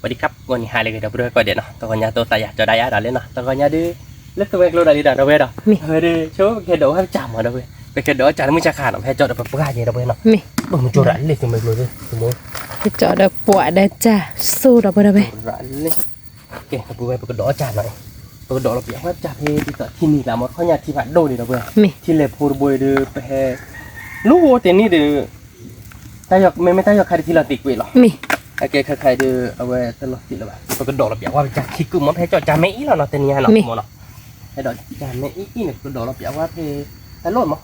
สวัสดีครับวันนี้หาเลยkita berdua kau dia noh tokonya tu saya cho daya dah le noh tokonya dia let tu yang keluar dari dah we dah dia coba ke do hai jam dah weไปke do caraมึงจะขาดให้จอดแบบปลาอย่างเด้อเนาะบ่มึงจอดเลยถึงไม่รู้เลยสมมุติจอดปวดได้จ้ะสู้ดอกบ่ได้เว้ยเลยโอเคไปไปก็ดอจานหน่อยไปดอเราเปียกว่าจับเฮที่ต่อที่นี่ละหมดเขาเนี่ยที่ผัดโดนี่เด้อเว้ยที่เลพูดบ่เด้อไปเฮรู้ว่าแต่นี่เด้อตายอกไม่ตายอกใครที่เราติดเว้ยหรอโอเคใครๆดูเอาไว้ตลอดสิละบ่ไปก็ดอเราเปียกว่าจะคิดกูมันให้จอดจานไม่อีแล้วเนาะแต่เนี่ยเนาะหมดเนาะให้ดอจานไม่อีเนี่ยก็ดอเราเปียกว่าเพตลอดมั้ง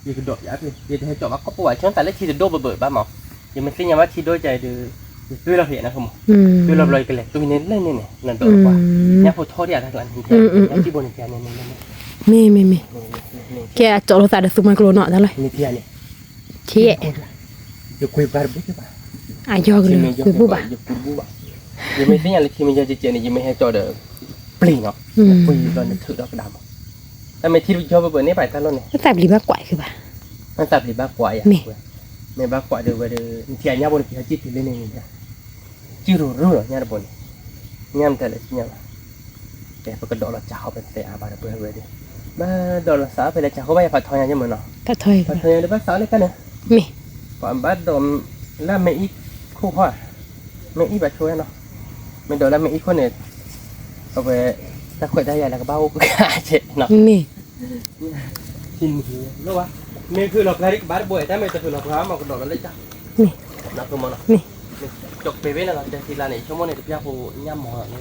ยังก็ดอกยาไปยังให้จอดว่าก็ป่วยช่วงแต่ละทีจะโดนเบิดบ้าหมอยังไม่สิ่งอย่างว่าทีโดนใจดูด้วยเราเห็นนะครับหมอด้วยเราลอยกันแหละตัวนี้เล่นนี่เนี่ยนั่นตัวกว่าเนี่ยพูดโทษที่อะไรทั้งหลังที่แค่ที่บนแกเนี่ยมีแกจอดรถสายเดือดสุมันกลัวเนาะทั้งเลยนี่เทียเนี่ยเที่ยอยู่คุยบาร์บุ๊กใช่ปะยอกเลยคุยบูบะยังไม่สิ่งอย่างที่มันจะเจเนี่ยยังไม่ให้จอดเดือปลีเนาะคุยตอนนี้ถือดอกดำแต่ไม่ที่ชอบเบิดนี่ไปตลอดเนี่ยแต่บลีบ้ากว่าคือป่ะมันตัดหรือบ้ากว่าอย่างไม่บ้ากว่าเดี๋ยวเดี๋ยวที่อันนี้บนที่จิตที่เล่นนี่นะจิรู้หรอเนี่ยบนเนี่ยมันแต่ละสิ่งอย่างแต่พอกระโดดเราจะเข้าไปแต่อาบาร์เบอร์เวดีมาโดดเราสาวไปเลยจะเข้าไปผัดทอยยังเหมือนเนาะผัดทอยเดี๋ยวบ้าสาวเลยกันเนี่ยมีความบ้าโดนแล้วไม่อีกคู่พ่อไม่อีกแบบช่วยเนาะไม่โดนแล้วไม่อีกคนเนี่ยเอาไปถ้าคุยได้ใหญ่แล้วก็เบ้าก็เจ็บเนาะมีทินหิวรู้วะเมื่อคือเราพลาดบาร์บ่อยแต่ไม่จะคือเราพลาดมากระโดดเราเลยจ้ะมีนักตัวมันเนาะจบไปเว้ยนะเราจะทีละเนี่ยชั่วโมงเนี่ยจะพี่อาผู้ย่ำหมอนี่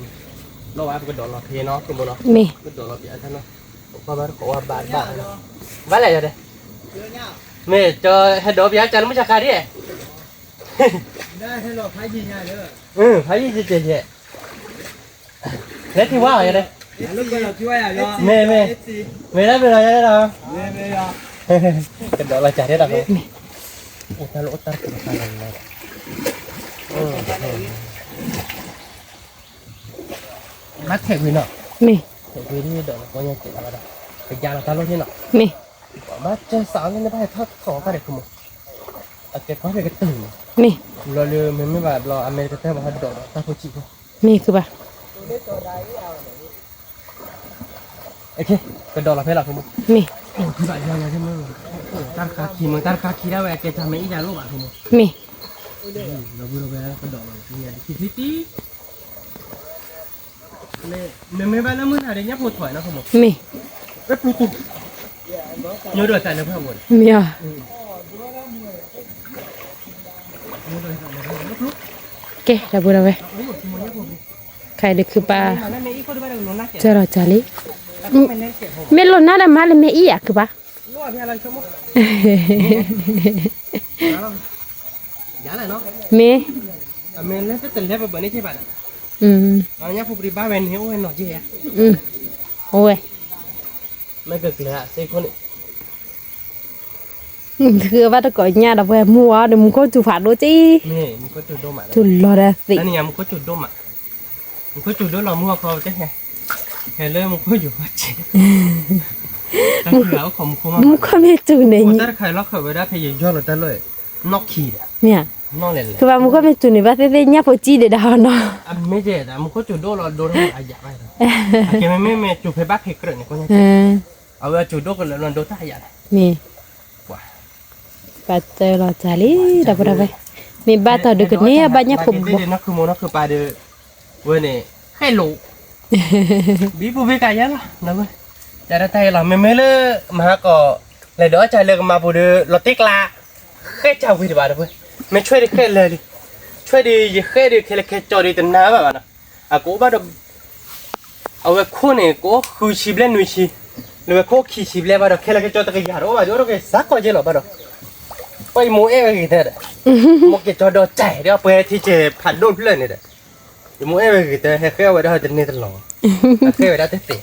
รู้ว่าเป็นกระโดดเราเทเนาะตัวมันเนาะมีกระโดดเราเปียกท่านเนาะเพราะว่าเขาว่าบาดว่าอะไรจะได้เมื่อเจอให้โดดเปียกจันไม่ใช่ใครดิได้ให้เราพายยิงง่ายเลยพายยิงเจ๊เล็ดที่ว่าอะไรลูกก็เราช่วยอ่ะเนาะไม่ได้เป็นไรได้หรอไม่อ่ะกระโดดเราจ่ายได้หรออุตลุตลุตลุอะไรมัดแขกวินเนาะมีแขกวินนี่เดี๋ยวก็ยังเจ็บอะไรเป็นยาเราตลุที่เนาะมีมัดเจอสาวนี่ไม่ได้ทอดสองกันเลยคุณมั้งโอเคเขาเป็นกระตือมีเราเรือมันไม่แบบเราอเมริกาแต่ว่าโดดตาผู้จีบมีคือป่ะโอเคกระโดดเราเพื่อเราคุณมั้งมีคือแบบยังไงใช่ไหมตั้งคาคีมึงตั้งคาคีได้เว้ยแกทำไม่อีจารูปอ่ะคุณมั้งมีเราพูดไปแล้วกระโดดเราเนี่ยคิดไม่ไปแล้วมึงอะไรเงี้ยปวดถอยนะคุณมั้งมีเอ๊ะปลุกโยนด้วยใจนะเพื่อนบนมีอ่ะเก๋ดับบุระเว้ยใครเด็กคือปลาจะรอจารีเมลอนน่าดมาเลยเมย์อ่ะคือปะเมย์เมย์เล่นเป็นเล่นแบบนี้ใช่ปะอันนี้ผู้บริบาลเป็นเฮโอเอ็นหน่อยใช่ไหมโอ้ยไม่เกิดเลยอะเซ่คนคือว่าถ้าก่อนเนี่ยเราไปมัวเดี๋ยวมึงก็จุดผ่านด้วยจีนี่มึงก็จุดโดมอ่ะจุดรอได้สินั่นเนี่ยมึงก็จุดโดมอ่ะมึงก็จุดโดมเรามัวเขาใช่ไงเห็นเลยมึงก็อยู่ว่าจีแต่คือเอาของมึงก็ไม่จุดเนี่ยแต่ใครล็อกเขาไว้ได้พยายามเราได้เลยนอกขีดอ่ะเนี่ยนอกเลยคือว่ามึงก็ไม่จุดเนี่ยว่าเต้เนี่ยพอจีเดี๋ยวดาวเนาะไม่เจ็ดอ่ะมึงก็จุดโดเราโดนให้อาญาไปเลยแกไม่จุดเพบ้าเพกเกอร์เนี่ยก็ยังเอาไว้จุดโดกันแล้วโดนท่าอาญามีปัจจัยเราจารีดับบุระเว้ยมีบ้านต่อดึกนี้banyak kubur nak kumur nak kepada wene hello bibu bekaya lah nama cara tay lah memele mah ko le do cha le ma bu de lotik la khe cha wi de ba de me chwe de khe le chwe de ye khe de khe le khe cho de tan na ba na a ko ba do awe khu ne ko khu chi ble nui chi le ko khi chi ble ba do khe le khe cho ta ke ya ro ba do ke sa ko je lo ba doไปมูเอไปกี่เท่าไหร่มูเกจอดอใจเดี๋ยวไปที่เจผ่านโดนเพื่อนนี่เด้อมูเอไปกี่เท่าให้เคยไว้ได้จะนี่ตลอดเคยไว้ได้เตะ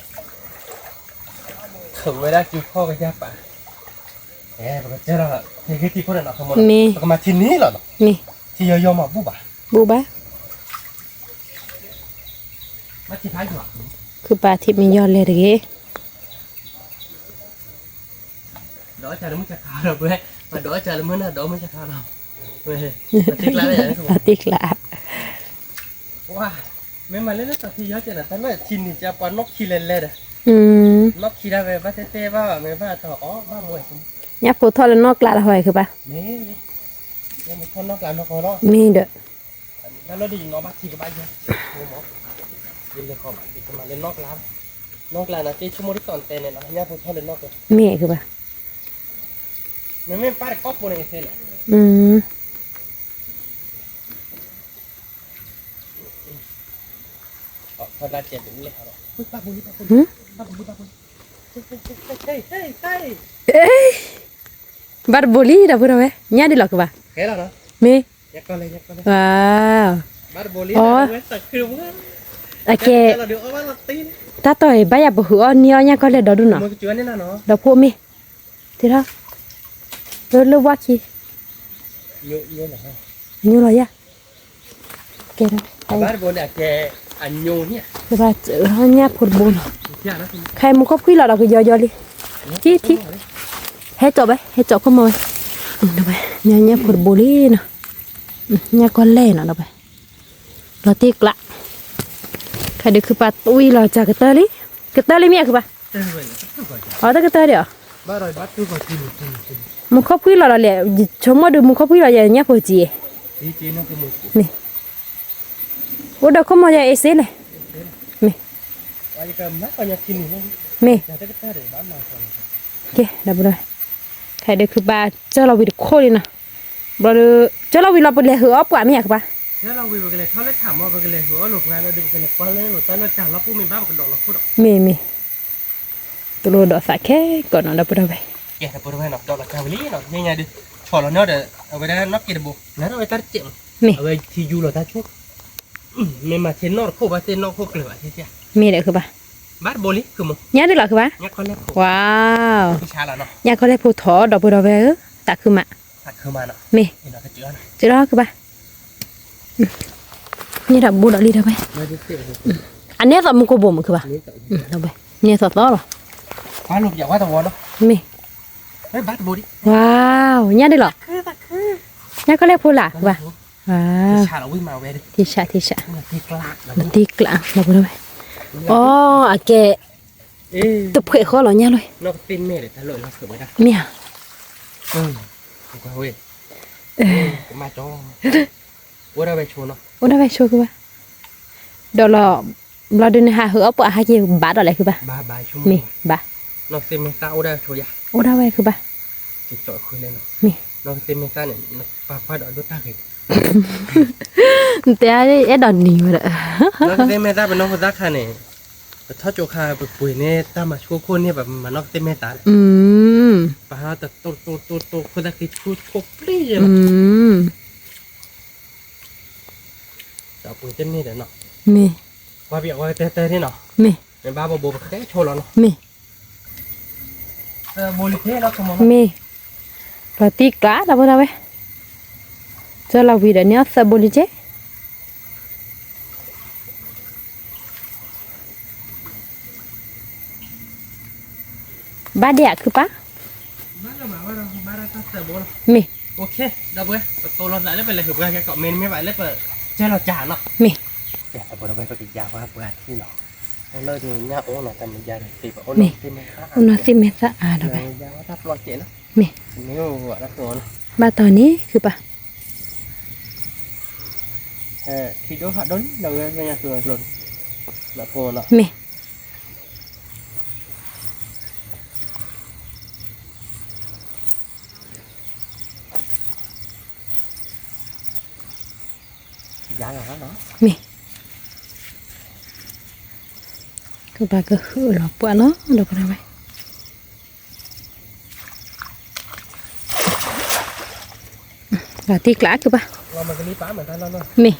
ถึงไว้ได้จิ้วพ่อกับย่าป่าปกติเราที่คนนั้นเขามาเขามาที่นี่หรอที่ยอมมาบูบะมาที่ท้ายหัวคือปลาที่มียอดเลยเด้อเดี๋ยวจะมึงจะขาเราไปมาดอจ่าเลยมึงน่ะดอไม่ใช่ข้าวเราเว้ยติ๊กละเลยติ๊กละว่า ว่าไม่มาเล่นแล้วตัดที่เยอะจังนะแต่ว่าชินนี่จะปอนนกขี้เล่นเลยเด้อ นกขี้ได้ไปบ้านเต้ๆว่าไม่บ้านต่ออ๋อบ้านมวย nhá phô thọ là nó lạ là hoài cứ ba นี่ยังมีคนนอกหลานนอกคนนอก mi được แล้วเราได้ยินน้องบ้านที่กับบ้านยังโอ้โหยินเลยขอบยินมาเล่นนอกร้านนอกร้านนะที่ชั่วโมงที่ก่อนเต้นเนี่ยนะย่าพูดเท่าเล่นนอกเลย mi cứ ba ไม่ป้าได้ก๊อปโปรในเซนเลย พอได้เจ็บแบบนี้เลยครับป้าบุญป้าบุญป้าบุญป้าบุญเฮ้ยเฮ้ยเฮ้ย bar boli dah pura weh nhá đi lọc ba เฮ้ยแล้วเนาะ mi ยักก็เลยยักก็เลย wow บ้านโบลิ่งนะเว้ยสักคือว่า ok เราเดี๋ยวเอาบ้านเราตีน ta toi bayar buhu nia nhá có lẽ đó đúng มั không นก็จวนนี่นะเนาะ đó phụ mi thế đó rồi lưu quá chi เยอะเยอะนะ nhiêu rồi ya ok đó บ้านโบเนี่ยแกอันโยเนี่ย cái ba chữ nó nhá phụt bùn ยากนะคุณ khai một cốc quý là cái do đi chi chi hết chỗ không mồi đâu vậy nhá nhá phụt bùn đi nè nhá con lê nè đâu vậy nó tiếc lạ khai được cứ ba tui là chả cái tơ đi mẹ cứ ba เต้นเลยตู้ก่อน ở đây cái tơ đi à บ้านเราบ้านตู้ก่อนกิน một cốc quý là lẹ chúng mà được một cốc quý là nhá phụt gì ดีจีนั่นคือมือ nè ủa đâu không mồi vậy xí này mẹ ว่าจะนักก็อยากกินนี่ mẹ อยากได้ก็ได้เลยบ้านมาก่อน ok đâu rồi khai được cứ ba choเราไปดูโคดินะบอลchoเราไปเราไปเลยหัวปวดไม่อยากปะ แล้วเราวิวกันเลยเขาเลยถามว่ากันเลยหัวหลบงานเราดึงกันเลยก็เลยหลบแต่เราจังเราพูดมีบ้านกันดอกเราพูดดอก miตัวดอกสักแค่ก่อนเราไปเราไป แกแต่พูดไปหน่อยดอกละกาวิลี่หน่อยยังไงดิชอเราเนาะเดี๋ยวเอาไปได้นักกินบุแล้วเราไปตัดเจ็บ mi เอาไปที่ยูเราตัดชุบไม่มาเทนนอร์คู่บ้านเทนนอร์คู่เกลือใช่ไหม mi đấy cứ ba บ้านโบลิ่งคือมึง nhá được là cứ ba เนี่ยเขาเล่นคู่ wow พี่ชาละเนาะ nhá có lẽ phụ thọ đọc bữa đó về tạ cứ mà ตัดคือมาเนาะ mi เห็นเราก็เจอนะ chứ đó cứ ba như là bùa đỏ đi đâu vậy ไม่ได้เสียเลย anh nhớ là một cô bùa mà cứ ba นี่ต่อ đâu vậy nhớ thật đó rồi บ้านหลบอย่าว่าตะวันเนาะ mi เฮ้ยบ้านโบลิ่ง wow nhá đi lọ nhá có lẽ phụ lạ cứ ba พี่ wow ชาเราวิ่งมาเว้ย thì xạ มันตีกลาก มันตีกลางมาบนไปอ๋ออะแก เอ๊ะ ตุบเขยคอหรอเนี่ยเลย นอกตีนเมฆเลยถ้าเลยเราเสือไม่ได้ เมีย ก็เว้ยมาจ้องว่าเราไปโชว์เนาะ โอ้ได้ไปโชว์คือว่าเดี๋ยวเราเดินหาเหอะปะหาเกี่ยวบาดอะไรคือป่ะ บายชั่วโม มี ง บาน อกเต็มเมซ่าโอ้ได้โชว์ยา โอ้ได้ไปคือป่ะ จิตจ่อยคุยเลยเนาะ มี นอกเต็มเมซ่าเนี่ยปากฟาดดูตาเห็น แต่ไอ้ดอนนี่มาเลย นอกเต็มเมซ่าเป็นนอกตาค่ะเนี่ยถ้าโจคาแบบปุ๋ยเนี่ยตามาชั่วคนเนี่ยแบบมานอกเต็มเมซ่า อืม ปาแต่โตคนตะกี้ชุดโคปลี่เลย อืม แต่ปุ๋ยเต็มนี่เดี๋ยวเนาะ มี ว่าเบียกว่าเต้นี่เนาะ มี เป็นบ้าโบแค่โชว์เราเนาะ มี โบลิเท่เราสมอง มีเราตีกล้าเราไปเราไปจะเราวิดเนี่ยสบุลิเจบ้าเดียคือปะ บ้าเราบ้าเราตัดเสือโบน มี โอเคดับเว้ยตัวเราไหลแล้วไปเลยถือว่าแกเกาะเมนไม่ไหวแล้วเปิดเจ้าเราจ่าเนาะ มี แต่พอเราไปปฏิยาว่าเปิดที่เนาะเราเลิกดูเนี่ยโอ้เนาะแต่มันยาเลยตีแบบโอ้เนาะตีไม่ค่า อุณหภูมิสะอาดไป ยาว่าถ้าปลอดเจเนาะ มี ไม่รู้ว่าแล้วตัวเนาะ บ้าตอนนี้คือปะ ที่ดูหัดโดนเราเนี่ยตัวหล่นแบบโฟเนาะ มี ยาอะไรเนาะ มีคือปะก็คือหลอกปะเนาะเดี๋ยวไปไปบ้าตีกล้าคือปะ เรามันก็รีบป้าเหมือนกันแล้วเนาะ มี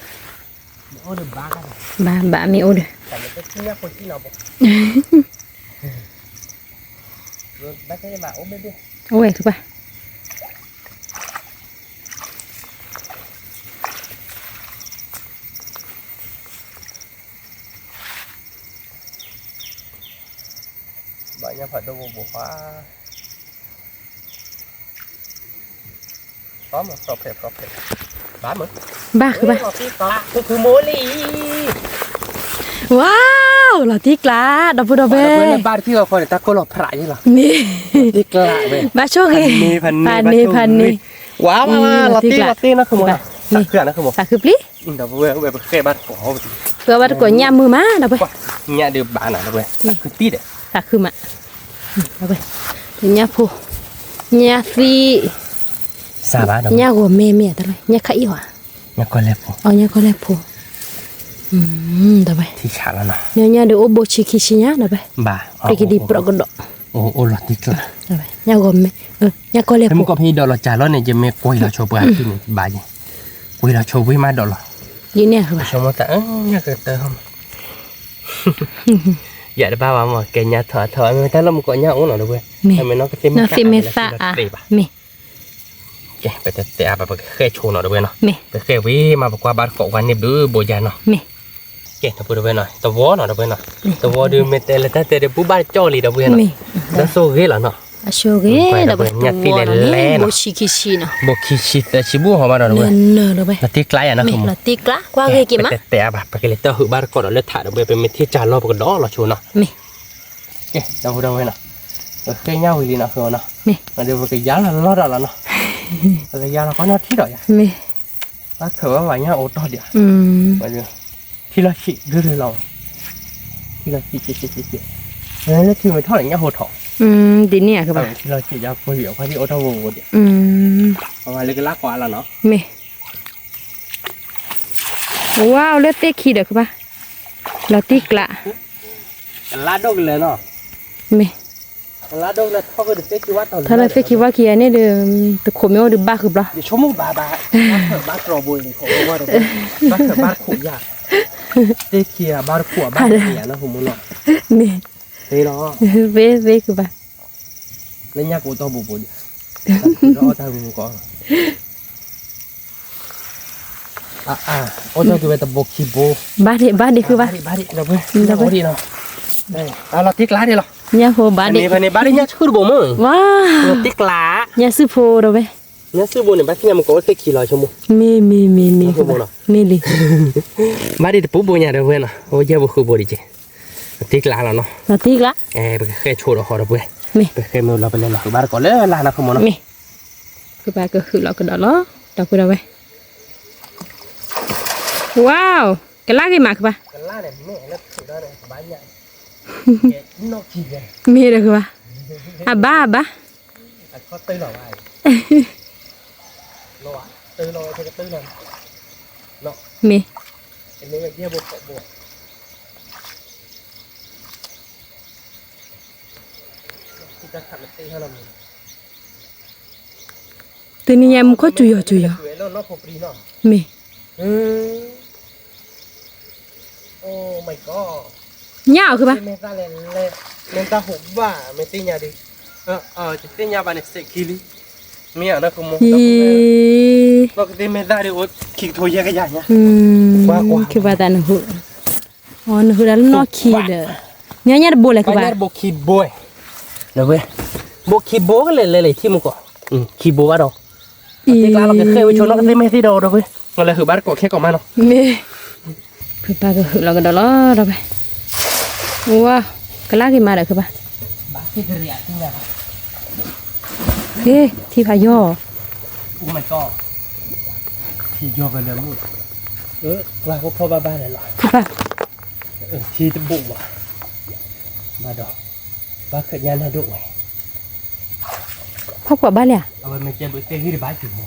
โอ้เดือดบ้ากัน บ้ามีโอ้เด้อ แต่มันก็ที่เนี่ยคนที่เราบอกรถบ้าใช่ไหมโอ้เบ้ โอ้ยคือปะ banyak pada buah Có mà profit บ้าเหมือน บ้าคือบ้า ลอตตี้กละคือโมลี ว้าวลอติกลาดับบุดเบ เพื่อนบ้านพี่ก็คนตะโกนหลอกพระนี่หรอ นี่ ที่กละเว้ย บ้าโชคเอง พัน พันนี่ ว้าวลอตตี้นะคือโมนะสักเครื่องนะคือโม สักคือปลี เดี๋ยวเว้ยเว้ยเคยบ้านของเขา เพื่อว่าตะกวนยามมือมาดับเบ เนี่ยเดี๋ยวบ้านน่ะเว้ยคือตีเด้อ สักคือมาดับเบยาพูยาฟี ซาบ้านเด้ ยาหัวเมตะเลยยาไข่หัว เนี่ยก็แล้ว เอายาก็แล้วพูดับเบ ที่ชาแล้วนะ เนี่ยเดี๋ยวโอโบชิคิชิเนี่ยดับเบ บ้า ไปกินดีปรกด โอ้ลอตตี้กละ ดับเบยาหัวเมยาก็แล้ว แต่ พู มึงก็พี่ดอลจ่าแล้วเนี่ยจะไม่กล้วยเราโชว์ไปที่นี่บ้านกล้วยเราโชว์ไว้มาดอล ยี่เนี่ยคือบ้า โชว์มาแต่เนี่ยก็เติมอย่าได้บ้าว่าหมอแกเนี่ยถอยไม่ได้แล้วมึงก็เนี่ยอุ้งหน่อยด้วยทำไมน้องก็เต็ม นาซิเมซาอะเม แกไปแต่อาไปเคยโชว์หน่อยด้วยเนาะ เม ไปเคยวิมาบอกว่าบ้านเกาะวันนี้ดูโบยาเนาะ เม แกถ้าพูดด้วยหน่อยตัววอหน่อยด้วยเนาะตัววอดูเมตเลยแต่เดี๋ยวผู้บ้านจ่อลีด้วยเนาะแล้วโซ่เกล่ะเนาะ อาโชเกดับเบโบชิคิชิเนาะ บอกคิดชิดแต่ชิบูหัวมาหน่อยด้วย เนอดับเบ นาทีไกลอ่ะนะ เม คุณ ลาติกละกว่าเกกิมะ แต่แบบไปเลยเตอร์หืบ้านเกาะเราเลือดถ่ายด้วยเป็นเมทีจานรอบกันดอเราโชว์เนาะ เม แกเดาด้วยเนาะเคยเงาวิลีเนาะคือเนาะ เม เดี๋ยวไปย้ายเราลอดแล้วเนาะไปย้ายเราก็น่าที่ดอก เม ถ้าเกิดว่าวันนี้โอ้ตอเดียว มาเดี๋ยวที่เราฉีดเรื่อยๆเราที่เราฉีดแล้วที่มันเท่าไหร่เนี่ยโหดถอ ดิเนี่ยคือบ้า ที่เราฉีดยาคุยกับพระที่โอทาวเดียวประมาณเล็กลากกว่าแล้วเนาะ เมว้าวเลือดเตะขี้เด้อคือบ้าลาติกละ ลาดกเลยเนาะ เม ลาดกเลยเขาก็เด็กที่ว่าตอน ถ้าเราเตะขี้ว่าขี้เนี่ยเด้อตะโขมเอาดืบ้าคือบ้า เดี๋ยวชั่วโมงบ้าเถอะบ้ากรอบเลยของว่าเดี๋ยวบ้าเถอะบ้าขู่ยากเด็กเคียบ้าขู่บ้าเคียนะผมมึงเนาะ เม เฮ้ยเนาะ เวคือบ้า แล้วยากกูต้องบุบเราทำมึงก่อนโอ้เจ้าคือเป็นตะบกคีโบ บ้าเด็คือบ้า บ้าดิเราเพื่อนเราดีเนาะเราติ๊กล้าดิเหรอ เนี่ยโหบ้าเด็ นี่บ้าดิเนี่ยชื่อบ่มึง ว้า เราติ๊กล้า เนี่ยซื้อโพเด้อเว้ย เนี่ยชื่อบ่เนี่ยบ้าที่เนี่ยมันก็เคยขี่ลอยชั่วโมง เมเลย บ้าดิปุ๊บบ่เนี่ยเด้อเว้ยนะโอ้ยบ่คือบ่ดิเจติ๊กล้าแล้วเนาะ ลาติกละ ไปเคยโชว์เราขอเราเว้ย เม ไปเคยมือเราไปเล่นหลังบ้านก่อนเลยลานะขโมยเนาะ เมคือบ้าก็คือเราก็ดอล้อดอกคือเราเว้ยว้าวกะลากี่หมากคือบ้า กันล่าเนี่ยแม่แล้วถือได้เลยบ้านใหญ่นอกขี่เลย มีเด้อคือบ้าอ่ะบ้า เขาตื้อหรอวะรอตื้อรอเธอก็ตื้อเลยเนาะ เม อันนี้เยี่ยบวกที่จะขัดตื้อให้เรา ตัวนี้ยังก็จุยจุย แล้วรอบปรีเนาะ เม โอ้ my god ยาวคือบ้า เมตาเลนตาหุบว่าเมติญาดิจะติญาบานเสกิลิมีอะไรก็มองปกติเมตาดิโอคิกโทยกันอย่างเงี้ย คือบ้าแต่หนูอ๋อหนูแล้วนอกขี้เด้อเนี่ยโบเลยคือบ้า โบคีโบยนะเว้ยโบคีโบก็เลยที่มึงก็คีโบว่าดอกติกลาเราเคยไปชนเราก็ได้ไม่ที่ดอกนะเว้ยก็เลยคือบ้านก็แค่ก่อนมาเนาะ เมคือบ้าก็คือเราก็ดอล้อเราไปว้าวกะลากี่มาเด้อคือบ้า บ้านที่เรียกที่ไหน เฮ้ที่พายอ โอ้ my god ที่ยอกันเลยมุดว่าก็พ่อบ้านเลยหรอ คือบ้า ที่ตะบุกว่ะมาดอกบ้าเกิดยันให้ด้วย พ่อกว่าบ้านเลยอ่ะ เอาไปมันจะไปเตะที่บ้านจุ่ม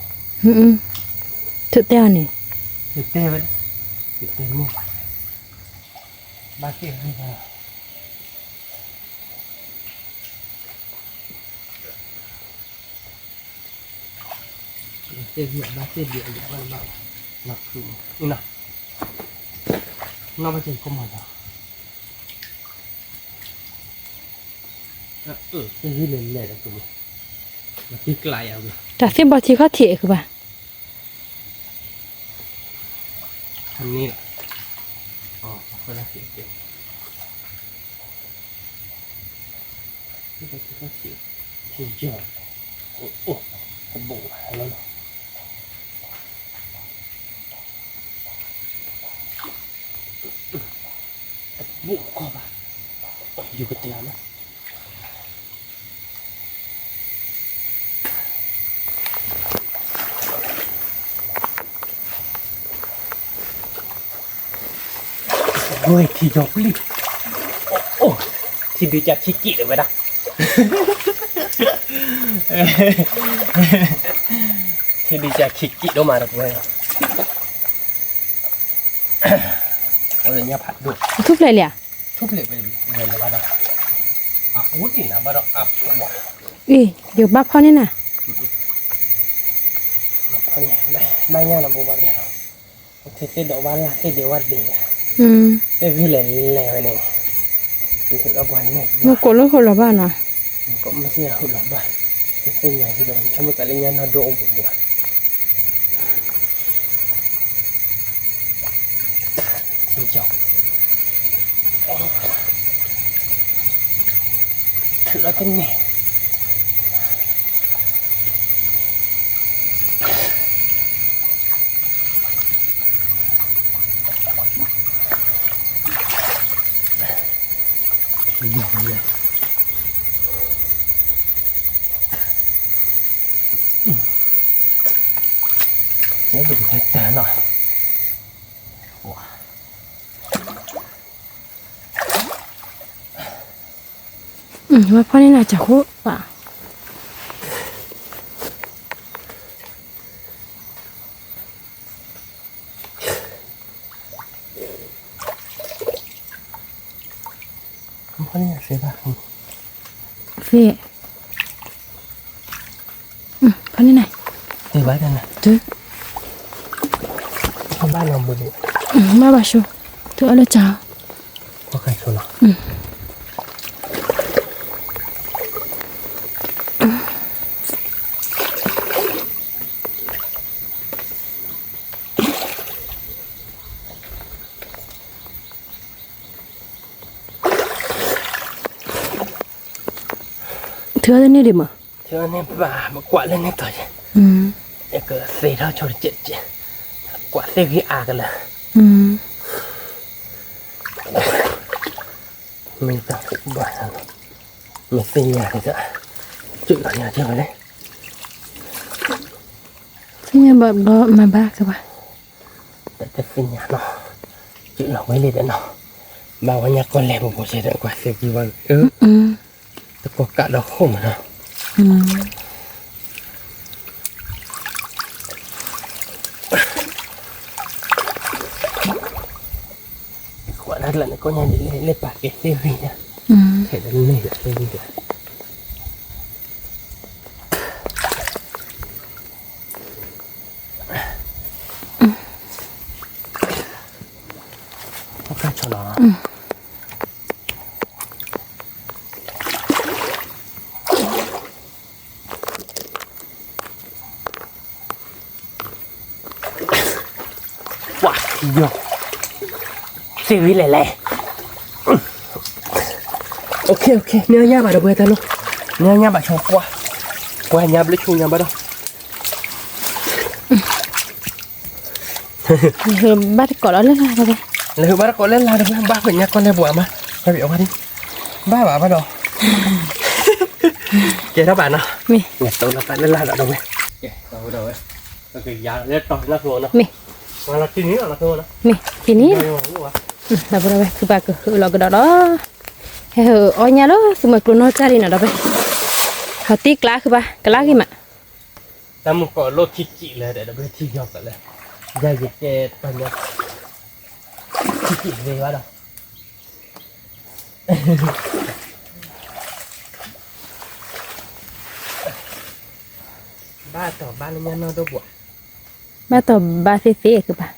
ถึกเต้านี่ เตะไปเตะมุกบ้านเตะให้มาเตะเดียวบ้านเตะเดียวอยู่บ้านบ้านหลักคือนี่นะน้องมาเจอข้อมูลอ่ะเตะที่เล่นๆนะตัวมาที่ไกลเอาไป แต่เส้นบอที่เขาเทคือบ้า อันนี้อ๋อคนละสีเดียวที่เป็นที่สีที่เยอะโอ้โหบุกแล้ว บุกก็บ้าอยู่กับเตียงนะเฮ้ยที่ยกลิโอ้ที่ดูจากขี้กี้เลยไหมนะที่ดูจากขี้กี้都มาแล้วเว้ยโอ้ยเนี่ยผัดดู ทุบเลยเลยอ่ะ ทุบเหล็กไปเลยแล้วบ้านะอ่ะอุ้ยนะบ้านะอ่ะว้า เดี๋ยวบ้าพ่อเนี่ยน่ะ พ่อเนี่ยไม่ง่ายนะบัวเนี่ยเทเดวันละเทเดวันเดีย เอ้ยพี่เล่นแล้วเนี่ยมันถือว่าวันเนี่ย nó cố lúc hồi là ba nó มันก็ไม่ใช่หุ่นหรอกบ้านเป็นอย่างที่เราชอบกันเล่นงานเราโดนบัวที่จบถือแล้วเป็นเนี่ยที่อยู่เลยเนี่ยดูแต่หน่อยว้า บ้าพ่อเนี่ยน่ะจะคู่ป่ะ พ่อเนี่ยเสียบ้าง เฟ่พ่อเนี่ยน่ะ เสียบ้างกันนะ เด้อ พ่อบ้านเราบุญ มาบ้าชัวเธออะไรจ้า พ่อใครชวนเรา เธอเนี่ยดิมั้ง เชื่อเนี่ยบ้ามากวาดเล่นเนี่ยต่อจ้ะเอกเสียเท่าชนเจ็ดจ้ะกวาดเสียกี่อากันเลยมีแต่บ้านมีเสียอย่างจ้ะจุดหน่อยอย่างเช่นไร ที่เนี่ยแบบก็มาบ้ากันป่ะ แต่จะเสียอย่างเนาะจุดหน่อยไว้เลยเนาะบ่าววันนี้ก็แลบุบเสียแต่กว่าเสียกี่วันแต่ก็กะดอกคมเนาะขวดนั้นแหละก็ยังเล่นปากเกสเล่นวิ่งเนี่ยเห็นแล้วนี่แหละเล่นวิ่งเนี่ยพวกข้าชนะว้าโยซีรีส์อะไรโอเคเนื้อย่างมาเดี๋ยวเบื่อตาลูกเนื้อย่างมาชงกว่าย่าบลิชูย่าบ้าดอ บ้าก่อนแล้วเลยค่ะไป เลยบ้าก็เล่นลาเดี๋ยวบ้าเป็นย่าก็เล่นบัวมาไปเดี๋ยวมาดิบ้าบ้าดอเจ้าบ้านเนาะ มี เนี่ยตัวเราไปเล่นลาเดี๋ยวไปเจ้าเดี๋ยวก็คือยาเล่นต่อนักโทษเนาะ มี มาเราที่นี้เราโทษนะ มีทีนี้เราไปไปคือบ้าคือเราก็ได้แล้วเฮ้ยอ๋อเนี่ยแล้วสมัยกลุ่นน้อยใจดีนะเราไปเขาตีกล้าคือบ้ากล้ากี่มั้ย แต่มันก็รถที่จีเลยเดี๋ยวไปที่ยอกกันเลยยายเจ็ดปัญญาที่จีเลยวะดอบ้าต่อบ้านเนี่ยนอนตัวบวก บ้าต่อบ้าเฟ่คือบ้า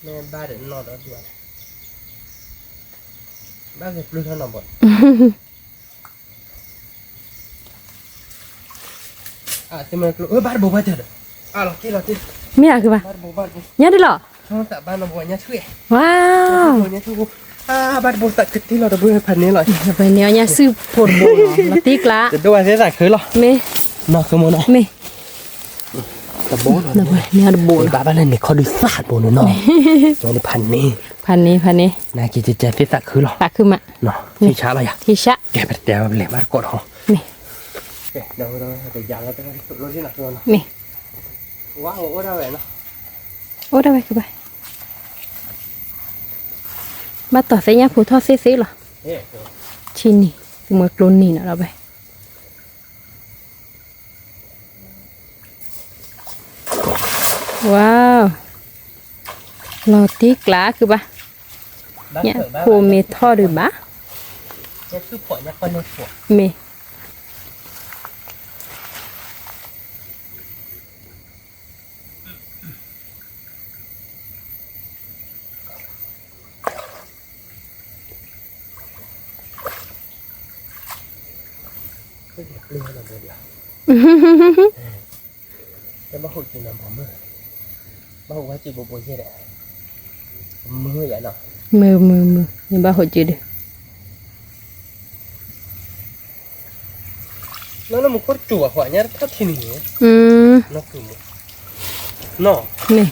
แม่บ้าเดี๋ยวนอนตัวบวกบ้าเก็บลูกเท่านั้นบ่ที่มันบ้านบัวบ้าเถอะเราที่ มีอะไรคือบ้า บ้านบัวเนี่ยดิหรอ ช่องแต่บ้านเราบัวเนี่ยช่วย ว้าว เนี่ยช่วยบ้านบัวตัดกึศที่เราจะบัวพันนี้เลย ไปเนี่ยซื้อผลบุญเราตีกล้า เดี๋ยวดูว่าเสียสักคือหรอ มี นอกคือโมนะ มี ตะโบน นะเว้ยเนี่ยโบน บ้าบ้านนั่นนี่เขาดูสาดโบนเนาะตัวนี้พันนี้ พันนี้ นายกิจเจฟิสักคือหรอ ตักขึ้นมา เนาะที่ช้าอะไรอ่ะ ที่ชะ แกไปเดี๋ยวเหล็กมากดหอ นี่ เดี๋ยวจะยางแล้วจะรถที่หนักเลยนะ นี่ ว้าวโอ้ได้เลยเนาะ โอ้ได้ไปคือไปมาต่อเสียงผู้ทอดซิๆหรอ เฮ้ย ชิ้นนี่เมื่อกลุ่นนี่นะเราไปว้าวลอติกลาคือปะเนี่ยโคเมทอดหรือปะ เนี่ยคือปล่อยเนี่ยคนในปวด เมจะมาหุบจีนผมมือมาหุบว่าจีบบัวเช่แหละมืออย่างเนาะ มือนี่บ้าหัวจืด แล้วมันก็จั่วหัวเนี่ยถ้าทีนี้ nó cứ nó นี่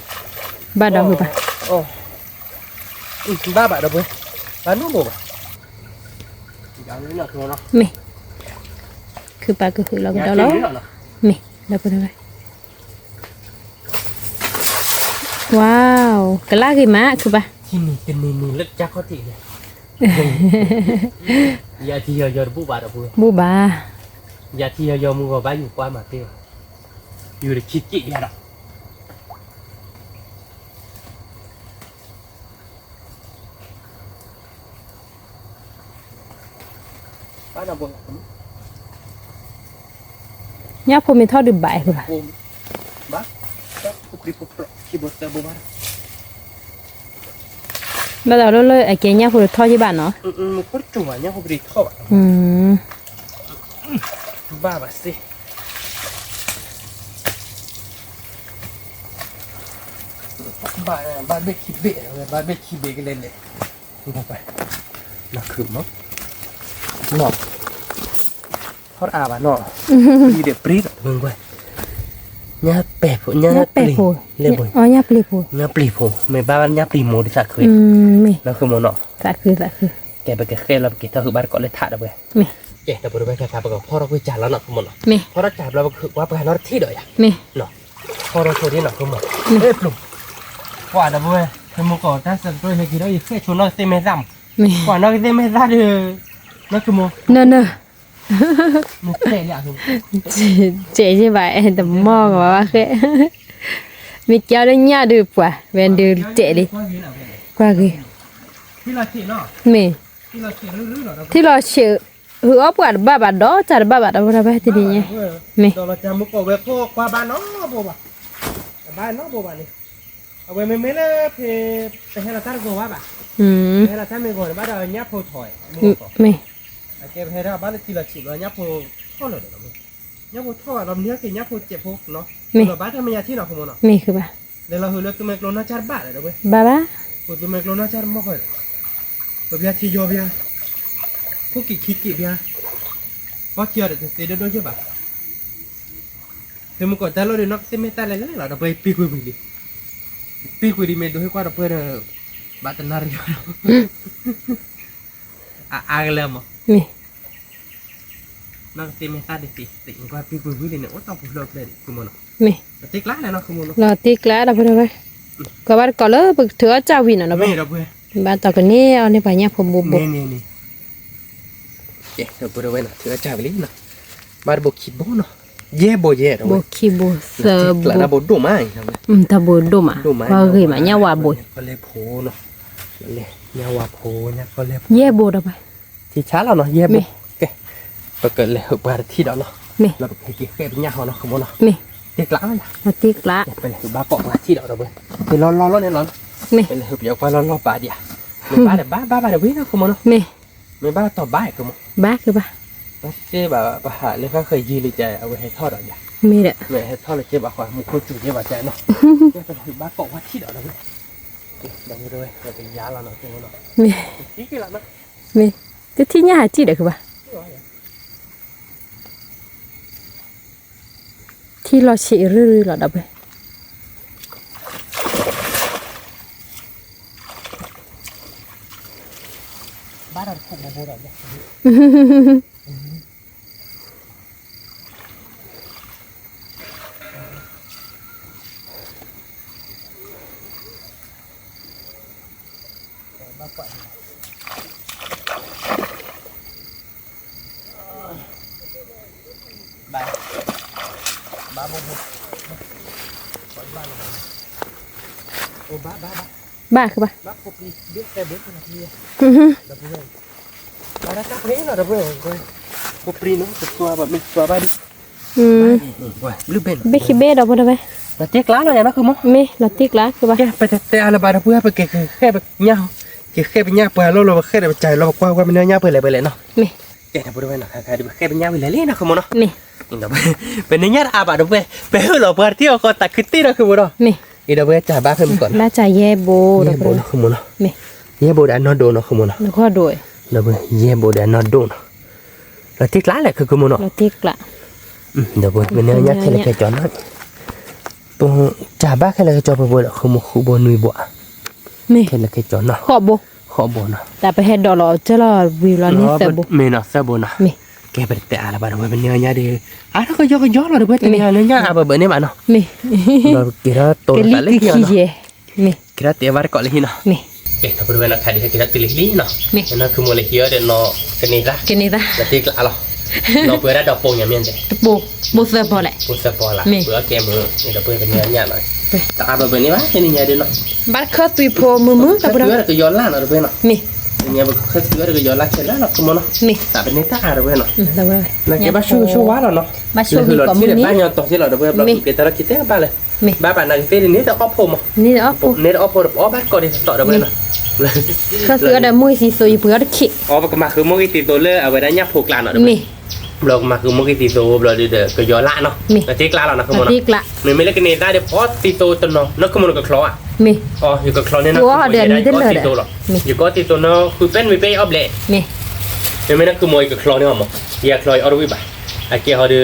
บ้าดาวคือปะ ba bạn đâu vậy bán nó bộ à dạo này là thôi nó นี่คือปลาก็คือเราก็เดาแล้วนี่เราก็ได้ไปว้าวกะลากี่ม้าคือปะ ที่นี่เป็นนี่เล็กจักเขาตีเลยอย่าที่ยอผู้บาดเอาเพื่อ บูบา อย่าที่ยอมึงก็บ้าอยู่กว่ามาเตี้ยอยู่ในคิดจิเนี่ยหรอบ้านเราบ่ เนี่ยผมมีทอดดื่มใบคือปะ บ้าก็ปุกดิปุกขี้บดเตอร์บุบ้า บ้าดาวเลยไอ้เกเนี่ยผมทอดที่บ้านเนาะ มันก็จั่วเนี่ยเขาไปดีเข้า บ้าบ้าสิบ้าเบ็ดขี้เบ็ดเลยบ้าเบ็ดขี้เบ็ดกันเลยดูเข้าไปน่าคืนมั้งหนอทอดอาบะหนอมีเด็ดปรีดมึงไปเนี่ยแปะผมเนี่ยปลีเลยบ่ อ๋อเนี่ยปลีโพ เนี่ยปลีผมไม่บ้านเนี่ยปลีโมดิสักคืน มี แล้วคือโมเนาะ สักคือ แกไปแกเคยเราไปถ้าคือบ้านก็เลยถาดเอาไป มี แกแต่บริเวณแค่พาไปกับพ่อเราไปจ่ายแล้วเนาะคือโมเนาะ มี พ่อเราจ่ายเราคือว่าไปหาเราที่เดียวอ่ะ มี เนาะพ่อเราโชว์ที่เนาะคือโมเอ้ยปลุกกว่านะเว้ยคือโมก่อนถ้าสัตว์ตัวเฮกิเราอีกแค่ชวนเราเซเมซัม มี กว่าเราเซเมซัมเด้อนั่นคือโม เนอะ มันเท่เลยอ่ะคือ เจ๊ใช่ไหมแต่มองว่าแค่มีเจ้าได้ยาดูป่ะเวนดูเจ๊ดิกว่ากี่ ที่เราเขียนเนาะ มี ที่เราเขียนรื้อๆเนาะ ที่เราเชื่อหัวปวดบ้าบาดอจัดบ้าบาดอะไรไปทีนี้มี เราจะมุกเอาไว้พวกว่าบ้านเนาะบ่บ่บ้านเนาะบ่บ่นี่เอาไว้ไม่เลยไปให้เราตั้งกูว่าบ่ให้เราตั้งไม่ก่อนบ้านเราเนี้ยโพถอยมุก มี แกให้เราบ้านที่เราฉีดเราเนี้ยโพท่อเลยเนาะเนี้ยโพท่อเราเนี้ยคือเนี้ยโพเจ็บพวกเนาะเราบ้านทำไมยาที่เราขโมยเนาะ มีคือป่ะ เดี๋ยวเราเลือกตัวเมกโลน่าจาร์บ้านเลยเว้ย บ้าบ้า ตัวเมกโลน่าจาร์มั่วเลยตัวพี่ที่โยพี่พวกกี่คิดกี่พี่เพราะเที่ยวเดี๋ยวตีเดินใช่ป่ะเดี๋ยวมึงก่อนแต่เราเดี๋ยวนักเซมิตาเลยแล้วเราไปปีคุยดิปีคุยดิเมดูให้กว่าเราเปิดบัตรนารีagak lama มี nak semesta de ti gua pi pi ni oh tak pulau play kumono มี tik lah na kumono เราตีกแล้วเราไปเลยก็บ้านก็เลยปึกถือเจ้าวินอ่ะนะ me da gue บ้านต่อกันนี้เอาในป่าเนี่ยผมบุบ ni eh da pura buena tu aja beli na bar bo ki bono ye bo ye บุ คีบุเซอร์บุ la bo do mai ตาบุดุมาว่าเฮ้ยมาเนี่ยว่าบุ ก็เลยโพเนาะเลยเนี่ยว่าโพเนี่ยก็เลย เย่บุเราไป ที่ช้าแล้วเนาะเย่บ่โอเคก็เกิดเลยบาร์ที่แล้วเนาะ มี แล้วก็เฮ็ดเป็นยาเนาะkumono มี tik lah เราตีกละ ไปเลยบ้าเกาะมาที่เราเว้ยไปรอเนี่ยร้อน มี ไปเลยเดี๋ยวก็รอบ้าเดียวบ้าเดี๋ยวบ้าเดี๋ยววิ่งนะคุณมโน มี ไม่บ้าต่อบ้าคุณม บ้าคือป่ะ เจ๊แบบบ้าเลยก็เคยยืนเลยใจเอาไว้ให้ทอดอะไรอย่าง มีเด้อ ไม่ให้ทอดเลยเจ๊บ้าขวานมุกจุ่มเจ๊บ้าใจเนาะไปเลยบ้าเกาะมาที่เราเว้ยดังเลยเราไปย้ายเราเนาะคุณมโน มี นี่กี่ละมั้ย มีจะที่เนี่ยหาจีเด้อคือป่ะที่เราเชื่อรื่อๆเราดับไป บ้านเราขุดโบราณเนี่ยบ้านบ้านโบราณโอ้บ้า บ้าคือบ้า บ้าขุดดีเบี้ยแต่เบี้ยขนาดนี้ อือฮึ ดับเบิ้ลอะไรสักนี้นะดับเบิ้ลขุดดีนู้นขุดตัวแบบมีตัวบ้านดิ ว้าลูกเบน เบคิเบ้ดอกบ่ได้ไหม แต่เจ๊กล้าเราอย่างนั้นคือมั้ง เมลอติกละคือบ้า แค่ไปแต่อะไรบ้างเพื่อไปเก็บแค่ไปเงี้ยแค่ไปเงี้ยเปล่าเราแค่ไปใจเรากว่ามันเงี้ยไปเลยเนาะ เม แกทำบริเวณน่ะใครแค่ไปเงี้ยไปเลยนะคือมั้งเนาะ เม นี่ดับเบิ้ลเป็นเงี้ยอาบะดับเบิ้ลไปเฮเราเปิดที่ก็ตักขึ้นที่นะคือมั้งเนาะ เม อีดับเบิ้ลจ่ายบ้าขึ้นก่อน น่าจะแย่โบด เย่ อก โบ บ่ นะคือมั้งเนาะ เม เย่โบดอันนอโดนะคือมั้งเนาะ แล้วก็โดย ดับเบิ้ลเย่โบดอันนอโดนะแล้วที่กล้าแหละคือมั้งเนาะ ลอติกละ ดับเบิ้ลเป็นเงี้ยแค่เลยแค่จอดนั่นตัวจ่ายบ้าแค่เลยจอดไปบนคือมั้งคือ บนุยบัว เม แค่เลยแค่จอดเนาะ ขอโบ ขอบนนะ แต่ไปเฮ็ดดอกหรอจะรอวิวแล้วนี่เสโบ เมนะเสบนะ เม แกไปแต่อะไรบ้างเป็นเนื้อดีถ้าก็ยกเราด้วยเป็นเนื้อแบบนี้บ้างเนาะ เม เราคิดว่าโต กะลิ แต่เล็ก กิ เนาะ เยเม คิดว่าเตี้ยว่าเกาะเลยเนาะ เม เอ๊ะถ้าบริเวณนักขายที่คิดว่าตีลิเนาะนั่นคือโมเลกุลเดนเนาะกันนี่ละ กินนี่ซะ แล้วตีกละเราเราเปิดได้ดอกโป่งอย่างเงี้ยเด้ โบโบเซบ่แหละ ปุ๊บสปอร์ละเปิดเกมมือนี่เราเปิดเป็นเนื้อหน่อยแต่แบบนี้วะเป็นเนื้อดีเนาะ บัดเคอตุยโพมือกับบ่ เปิดก็ย้อนล่าเราเปิดเนาะ เม เนื้อแบบเปิดก็ย้อนล่าเสร็จแล้วเราคือมันเนาะ เม แต่เป็นเนื้อตาเราเปิดเนาะ แล้วบ่ 那给把手挖了喏， มาชู 那 มี 个 กว่า 老 มื้ 铁 อ 的 นี้ 半夜东西了，都不要给他给他办了， เม 把那个飞的你的阿婆嘛， นี่เด้อปุ๊ 你的阿婆的阿爸搞的是咋的不呢？ เขาซื้อได้มื้อสิซุยเพื่อขี้ 阿爸个嘛คือมุกติโตเลยเอาไว้ได้ยักผูกลานเนาะ เม เรามาคือมุกติโตเราเดี๋ยวก็ย้อนละเนาะแต่ที่กลานเนาะคือมัน ติกละ ไม่เล่นกันเนี่ยได้เดี๋ยวพอติโตตัวเนาะนั่นคือมันก็คลออ่ะ เม อ๋ออยู่ก็คลอเนี่ยนะติโตหรออยู่ก็ติโตเนาะคือเป็นไม่เป็นอัพเลย เม ไม่นั่นคือมวยก็คลอเนี่ยมั้งอยากคลอยเอาด้วยไปไอ้เกี่ยวเขาดู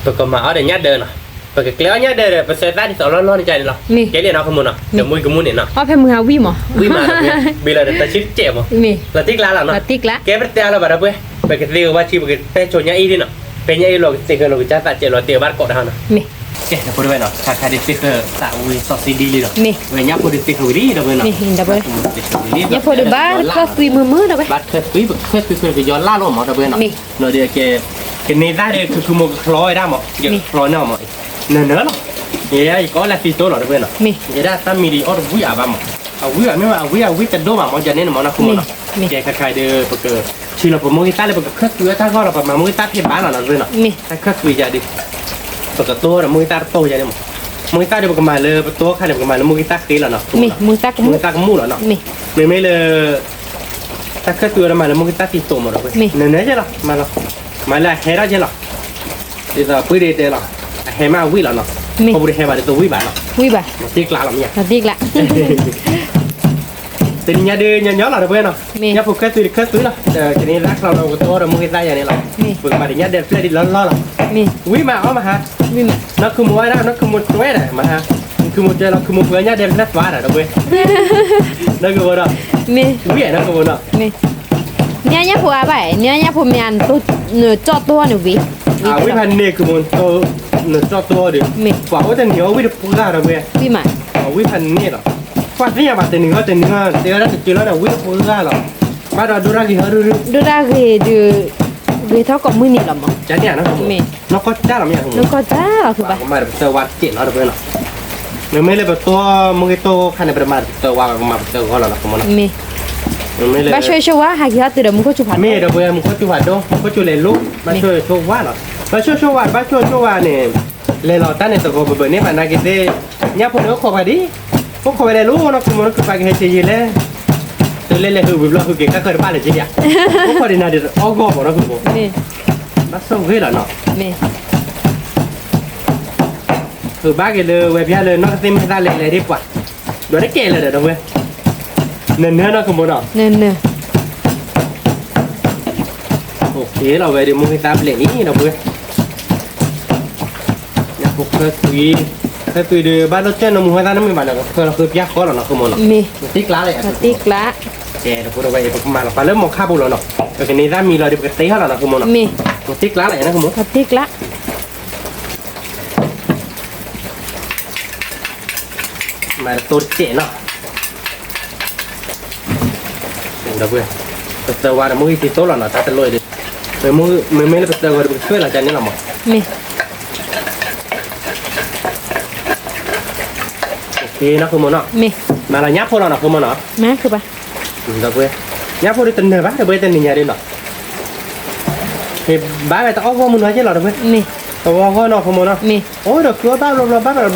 ตัวก็มาเอาเดี๋ยวยัดเดินเนาะปกติแล้วยัดเดินไปเซตได้ที่สองร้อยใจเนาะแกเรียนเอาขโมยเนาะเดี๋ยวมวยก็มุ่นเนาะ เอาไปมือหาวิหมอ วิ่งมาเบลล์แต่ชิดเจ็บมั้ง เม แล้วที่กลางเนาะ ติกละ แกไปเตะอะไรบ้างเว้ยไปกันเรียกว่าชีพเป็นโจยาอีดิเนาะเป็นยาอีเราเตะกันเราจะตัดเจเราเตะบ้านเกาะได้เนาะ เม เอ๊ะแต่พูดไปเนาะถ้าใครได้สติ๊กเกอร์ตาอุ้ยซอสซีดีเลยเนาะ เม เว้ยยักษ์พูดสติ๊กเกอร์ดีเนาะเว้ยเนาะ เมหินดับเบิ้ลอย่าพอดีบ้านก็ซุยมือดับเบิ้ล บ้านเคยคือย้อนล่าลงหมดเนาะเว้ยเนาะเนาะเดี๋ยวแกนี่ได้เลยคือมันคล้อยได้หมดเยอะคล้อยเนาะหมดเนื้อเนาะเฮ้ยก็แล้วฟิโต้เนาะเว้ยเนาะ เม เดี๋ยวได้ตั้งมีดีออร์วิ่งอ่ะบ้างมั้งเอาวิ่งอ่ะไม่ว่าเอาวิ่งจะโดนมั้งจะเน้นมั้งนะคุณมั้งแกใครเดือปกติชีเราผมมองกีตาร์เลยปกติเครื่องตัวถ้าก็เราประมาณมองกีตาร์ที่บ้านเราเลยเนาะ เม ถ้าเครื่องตัวจะดิปกติตัวเรามองกีตาร์โตจะได้มั้งมองกีตาร์เดี๋ยวประมาณเลยตัวใครเดี๋ยวประมาณมองกีตาร์คีแล้วเนาะ เมมือตัก มองกีตาร์ก็มู่แล้วเนาะ เม ไม่เลยถ้าเครื่องตัวเรามาเลยมองกีตาร์ที่โตหมดเลยเนื้อใช่หรอมาแล้วมาแล้วเฮร่าใช่หรอเดี๋ยวปุ้ยเดี๋ยวหรอเฮมาวิ่งแล้วเนาะพอบุรีเฮมาเดี๋ยวตัววิ่งบ้านเนาะ วิบ่ ที่กลางเราเนี่ย ติกละ แต่เนี่ยเดินย้อนเราเพื่อนเนาะเนี่ยพวกเครื่องตัวเนาะทีนี้รักเราก็ตัวเรามองกีตาร์อย่างนี้หรอฝึกมาเดี๋ยวเดินเพื่อที่ล้อหรอ เม วิ่งมาเอามาฮะ วิมา นักขโมยนะนักขโมยตัวไหนมาฮะขโมยเจอเราขโมยเพื่อนเนี่ยเดินนัดฟ้าอะเราเว้ยนักขโมยเนาะ เม วิ่งนักขโมยเนาะ เมเนี่ยผัวไปเนี่ยผัวมีอันตัวเนื้อจอดตัวหนูวิ วิ่งพันเนี่ยขโมยตัวหนึ่งตัวดิกว่าเขาจะเหนียววิ่งพุ่งได้เราเว้ย วิมา วิ่งพันเนี่ยหรอว่าที่ยังมาแต่หนึ่งเดี๋ยวเราจะเจอแล้ววิ่งพุ่งได้หรอบ้านเราดูรักที่เขาดู ดูได้ดูเท่ากับมือนี่หรอมั้ง จ้าเนี่ยนักขโมยนักก็จ้าเราเนี่ยขโม นึ ย กก็จ้าคือไป มาเจอวัดเจ็ดเราเว้ยเนาะไม่เลยแบบตัวมึงไอ้ตัวขันในประมาณเจอว่ามาเจอเขาแล้วขโมยเนาะ เม ไม่เลย บ้าช่วยว่าหากยาตื่นมึงก็จุพัน ไม่เดี๋ยวเว้ยมึงก็จุดดูมึงก็จุดเลยลูกมาช่วยช่วยว่าหรอมาช่วยว่ามาช่วยว่าเนี่ยเลยเราตั้งในตัวกูแบบนี้มันน่ากินได้เนี่ยพวกเราขอไปดิพวกขอไปเลยลูกนะคุณมันคือไปให้เฉยเลยตัวเล่นเลยคือวิบล้อคือเก่งก็เคยบ้านเลยจริงอ่ะพวกคนนี้น่าจะอ้อกบอกนะคุณผม เม มาส่งให้หรอเนาะ เม คือบ้านกันเลยเว็บยาเลยนอกจากไม่ได้เลยดีกว่าโดนได้เกลเลยเดี๋ยวเว้ยเนื้อนะคุณผมเนาะ เนื้อ โอเคเราไปดูมึงให้ตามเลยนี่เราเว้ยอยากพวกเคยคุยดูบ้านเราเจ้าหนุ่มหัวตาน้ำมันบ้านเราเคยพิจารณาแล้วนะคุณมอน เม ติ๊กล้าเลย ติกละ แกเดี๋ยวพูดเอาไว้มาเราไปเริ่มมองข้าบุญแล้วเนาะแต่กันนี้ถ้ามีเราเดี๋ยวกันเตะเขาแล้วนะคุณมงเนาะ มี มันติ๊กล้าอะไรนะคุณมง กระติกละ มาตัวเจ๋เนาะเดี๋ยวเพื่อนเตะว่าเดี๋ยวมึงอีกทีโตแล้วเนาะตาตะลอยดิเดี๋ยวมึงไม่เล่นเตะว่าเดี๋ยวช่วยเราจานนี้หรอมั้ง มี โอเคนะคุณมงเนาะ มี มาละยับพวกเราเนาะคุณมงเนาะ แม่คือปะ เดี๋ยวเพื่อนยับพวกเราตื่นเต้นปะเดี๋ยวเพื่อนตื่นนี่ยาดิเนาะเฮ้ยบ้าไปต้องเอาพวกมึงน้อยใช่หรอเดี๋ยวเพื่อน มี ตัวเขาเนาะคุณมงเนาะ มี โอ้เดี๋ยวคือบ้าเ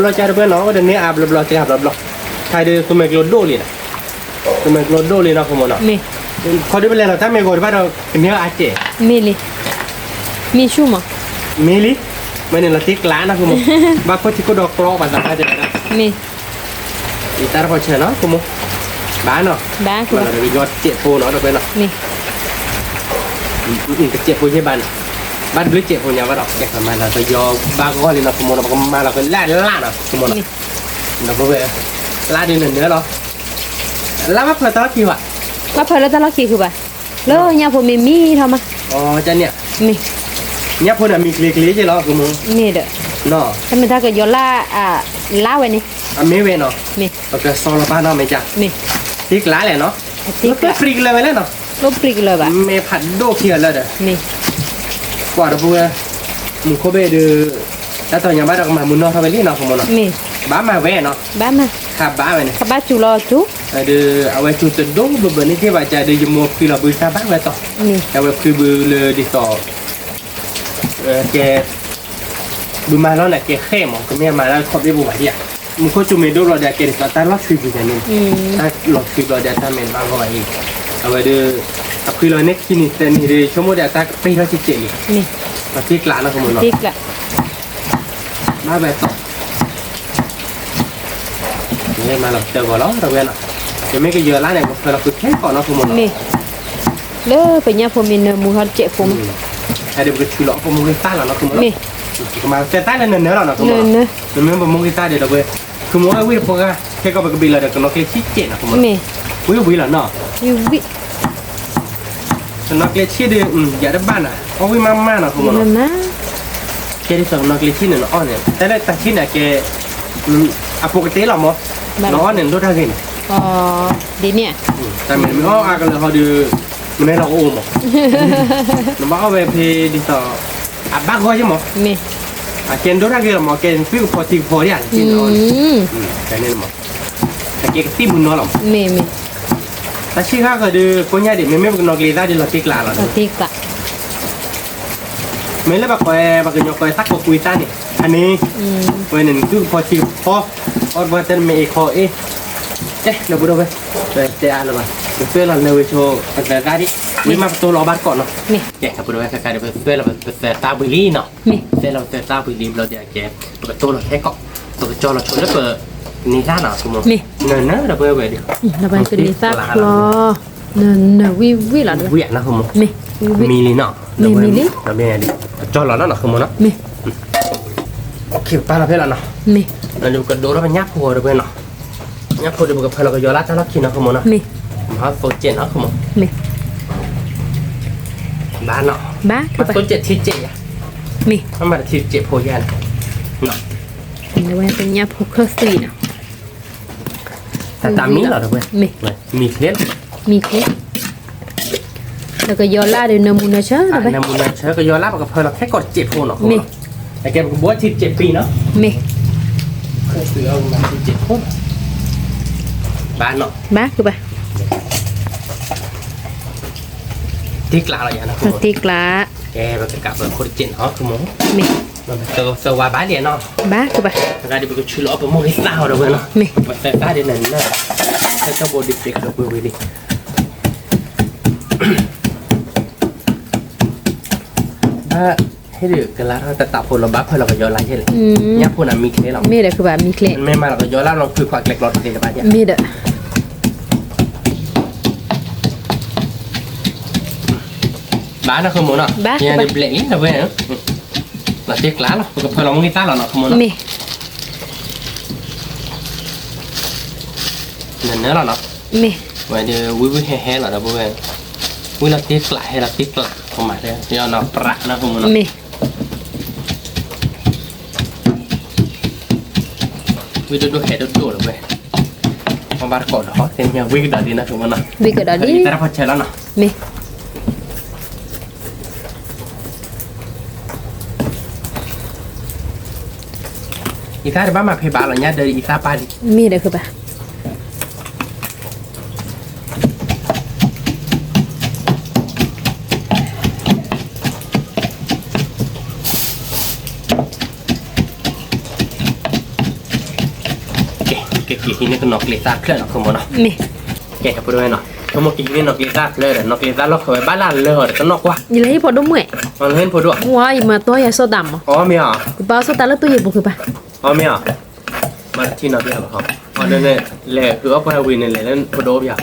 ราใจเพื่อนเนาะเดี๋ยวนี้อาบเราจะอาบเราใครเดี๋ยวคุณแม่กลดโดเลยนะคุณแม่กลดโดเลยนะคุณมงเนาะ มี เขาได้ไปเลยเราถ้าไม่กดบ้านเราเนื้ออาเจ มีเลยมีชูมั้ง มิลิไม่เนี่ยเราติ๊กล้านนะคุณมงบ้าพอที่ก็ดอกกรอบภาษาไทยจะได้ มี อีตาพอเชื่อเนาะคุณมงบ้านเนาะ บ้าคือ บ้าน ปะ เราไปยอดเจ็บโพเนาะเราไปเนาะ มี ก็เจ็บโพใช่บ้านบ้านหรือเจ็บโพเนี่ยว่าดอกแกทำมาเราไปยอบ้าก็เลยนะคุณมงเราก็มาเราก็ล่านะคุณมง มี เราไปล่าดินเนื้อเราล่ามาเพื่อตลอดกี่วะ ว่าเพลแล้วตลอดกี่คือปะแล้วเนี่ยผมมีทำมา อ๋อจันเนี่ย มี เนี่ยพวกเนี่ยมีคลีใช่หรอคุณมง มีเด้อ เนาะ ถ้ามันถ้าเกิดยอล่าล่าไว้นี่ อ่ะไม่เว้นเนาะ มี โอเคซอลบ้านเนาะไม่จ้ะ มี ติ๊กล้าเลยเนาะ ติก แล้ว ละ ฟรีกันเลยไปแล้วเนาะ ลบปริกเลยปะ ไม่ผัดโดเคียแล้วเด้อ มี กว่าเราพูดมึงเขาไปดูแล้วตอนยังบ้านเรามามุนนอทำไปเรียนเนาะผมเนาะ มี บ้ามาแว่เนาะ บ้ามา ขับบ้าไปเนี่ย ขบ้าจูรอจู ดูเอาไว้จุดดงบุบนี่ที่ว่าจะดูยมคือเราบูชาบ้าไว้ต่อ มี เอาไว้คือบูเลยดิต่อแกบูมาแล้วเนี่ยแกเข้มก็ไม่มาแล้วขอบได้บูมาที่อ่ะมึงเขาจุ่มดูเราเดี๋ยวแกจะตาล็อกคือกันนี่ถ้าล็อกคือเราเดี๋ยวถ้าเป็นบ้างก็ว่าอีกเอาไว้ดูคือเราเนี่ยที่นี่แต่นี่ดูชั่วโมงเดียวตาไปเราจะเจ๋ง มี มาที่กลางนะผมเนาะ ติกละ มาแบบต่อนี่มาเราเจอก่อนแล้วเราเว้นอ่ะจะไม่ก็เยอะแล้วเนี่ยเราคือแค่ก่อนนะผมเนาะ มีแล้วไปเนี่ยผมมีเนื้อหมูทอดเจ็บผม ไอเดี๋ยวก็ชื่อหลอกผมมือต้าแล้วนะผมเนาะ มี มาแต่ใต้เนี่ยเนื้อเราเนาะผม เนื้อ เนาะ เนื้อ เนื้อผมมือต้าเดี๋ยวเราเว้ยคือมือวิ่งพวกอะแค่ก็ไปกบินเลยเดี๋ยวก็น้องแค่ชี้เจ็ดนะผมเนาะ มี วิ่งแล้วเนาะ ยูวิ น้องแค่ชี้เดียวอย่าได้บ้านอ่ะเอาวิ่งมาเนาะผม ยู เนาะ มา แค่ที่สองน้องแค่ชี้เนี่ยอ้อนเนี่ยแต่ได้แต่ชี้เนี่ยแกอ่ะปกติเราหมอน้องเนี่ยรู้ท่ากิน อ๋อดีเนี่ย แต่มันไม่อ้อกันเลยเขาดูมันให้เราโอ้หมอน้องบอกเอาไปเพย์ดิต่ออ่ะบ้าก็ใช่หมอ มี อ่ะเกณฑ์รู้ท่ากินหมอเกณฑ์ฟิวพอทีพอเนี่ยกินเอาแต่นี่หมอแต่เกณฑ์ตีบุญน้อยหรอ มี แต่ชี้ข้าก็ดูคนใหญ่ดิไม่เป็นนอกลีได้ดิเราตีกลาหรอ ติกละ ไม่เลยแบบคอยแบบกันยกคอยสักก็คุยต้านี่อันนี้วันนึงคือพอทีพออดว่าจะไม่คอเอ๊ะเราพูดเอาไปเจ้าอะไรบ้างเพื่อนเราเลยโชว์อันแต่ได้ดินี่มาตัวรอบ้านก่อนเนาะ มี แกครับพูดเอาไปใครๆเดี๋ยวเพื่อนเราเป็นตาบุรีเนาะ มี เพื่อนเราเป็นตาบุรีเราจะแกตัวตัวเราแค่เกาะตัวจอเราชนแล้วเปิดนี่ด้านหนาสมมติเนินนะเราเพื่อนเว้ยดิ ระบายคือดีซักคลอเนื้อวิละด้วย เวียนนะคุณม มีวิ มีลีเนาะ มีลิ เราเป็นไงดิจอเราแล้วเนาะคุณมเนาะ มี โอเคป้าเราเพื่อนเราเนาะ มี เราดูกันดูแล้วเป็นยักษ์พัวเราเพื่อนเนาะยักษ์พัวดูกับเพื่อนเราก็ยอรัดแล้วกินนะคุณมเนาะ มี มาโซเจนเนาะคุณม มี บ้านเนาะ บ้าคื มา อปะ โซเจนที่เจอ่ะ มี มันมาที่เจโพยันเนาะ ระบายเป็นยาพกเคอร์ซีนะ แต่ตามนี้เหรอเพื่อน มี มีเคล็ด มีเคสแล้วก็ยอล่าด้วยเนื้อหมูเนื้อเชื้อระบาย น้ำมันเชื้อก็ยอรัดกับเพื่อนเราแค่กดเจ็บโพเนาะ มี แต่แกบอกว่าที่เจ็บปีเนาะ มี เคยซื้อเอามาที่เจ็บโพบ้านเนาะ บ้าคือปะ ที่กลางอะไรอย่างนะคุณม ติกละ แกมันจะกลับเป็นคนเจนเนาะคุณม มี มันเป็นเซอร์วาบ้านเดียเนาะ บ้าคือปะ การที่เป็นชื่อล้อเป็นโมฮิตาเราเนาะ มี มันแต่ตาเดียนั่นนะถ้าเจ้าโบดิเฟกเราเว้ยดิถ้าให้ดื้อกันแล้วแต่ตับผลเราบ้าเพื่อเราก็ย้อนไล่ใช่เลยเนี่ยพูดน่ะมีเคล็ดหรอ มีเด้อคือแบบมีเคล มันไม่มาเราก็ย้อนไล่เราคือความเกล็ดเราทีเดียวบ้านเนี่ย มีเด้อ บ้านนะคือหมูเนาะเนี่ยเด็กเล็กนี่นะเว้ยเนาะเราเจ๊กล้าเราก็เพื่อเราโมฮิตาเราเนาะคือหมูเนาะ มี เนื้อเราเนาะ มี vậy thì vui hè là đâu vui vui là tiếc lại hay là tiếc lại không mà thế thì nó bạ nó không nó มี vui đôi hè đôi rồi vậy không bắt cỏ đó thì nhà vui đã đi nó không nó วิกระดาดิ ta đã phát triển nó มี อีท่าบ้านมาเพย์บาลอะไรเงี้ยเดินอีท่าป้าดิ มีเด้อคือปะ เก๋ๆนี่ก็นกเลซ่าเคลื่อนออกขโมยเนาะ มี เก๋กับพูดด้วยเนาะขโมยกินนี่นกเลซ่าเคลื่อนนกเลซ่าเราเคยบ้านลานเลยก็นกว่ะ อีหลีพอดมเมื่อย มันเล่นพูดด้วย ว้ายมาตัวอย่าโซดำอ่ะ อ๋อมีอ่ะ คือป้าโซดาแล้วตัวใหญ่บ่คือปะ อ๋อมีอ่ะมาที่นกเบี้ยเขาอ๋อเดินเนี่ยแหล่คือเอาไปวินเนี่ยเล่นพูดด้วยอ่ะ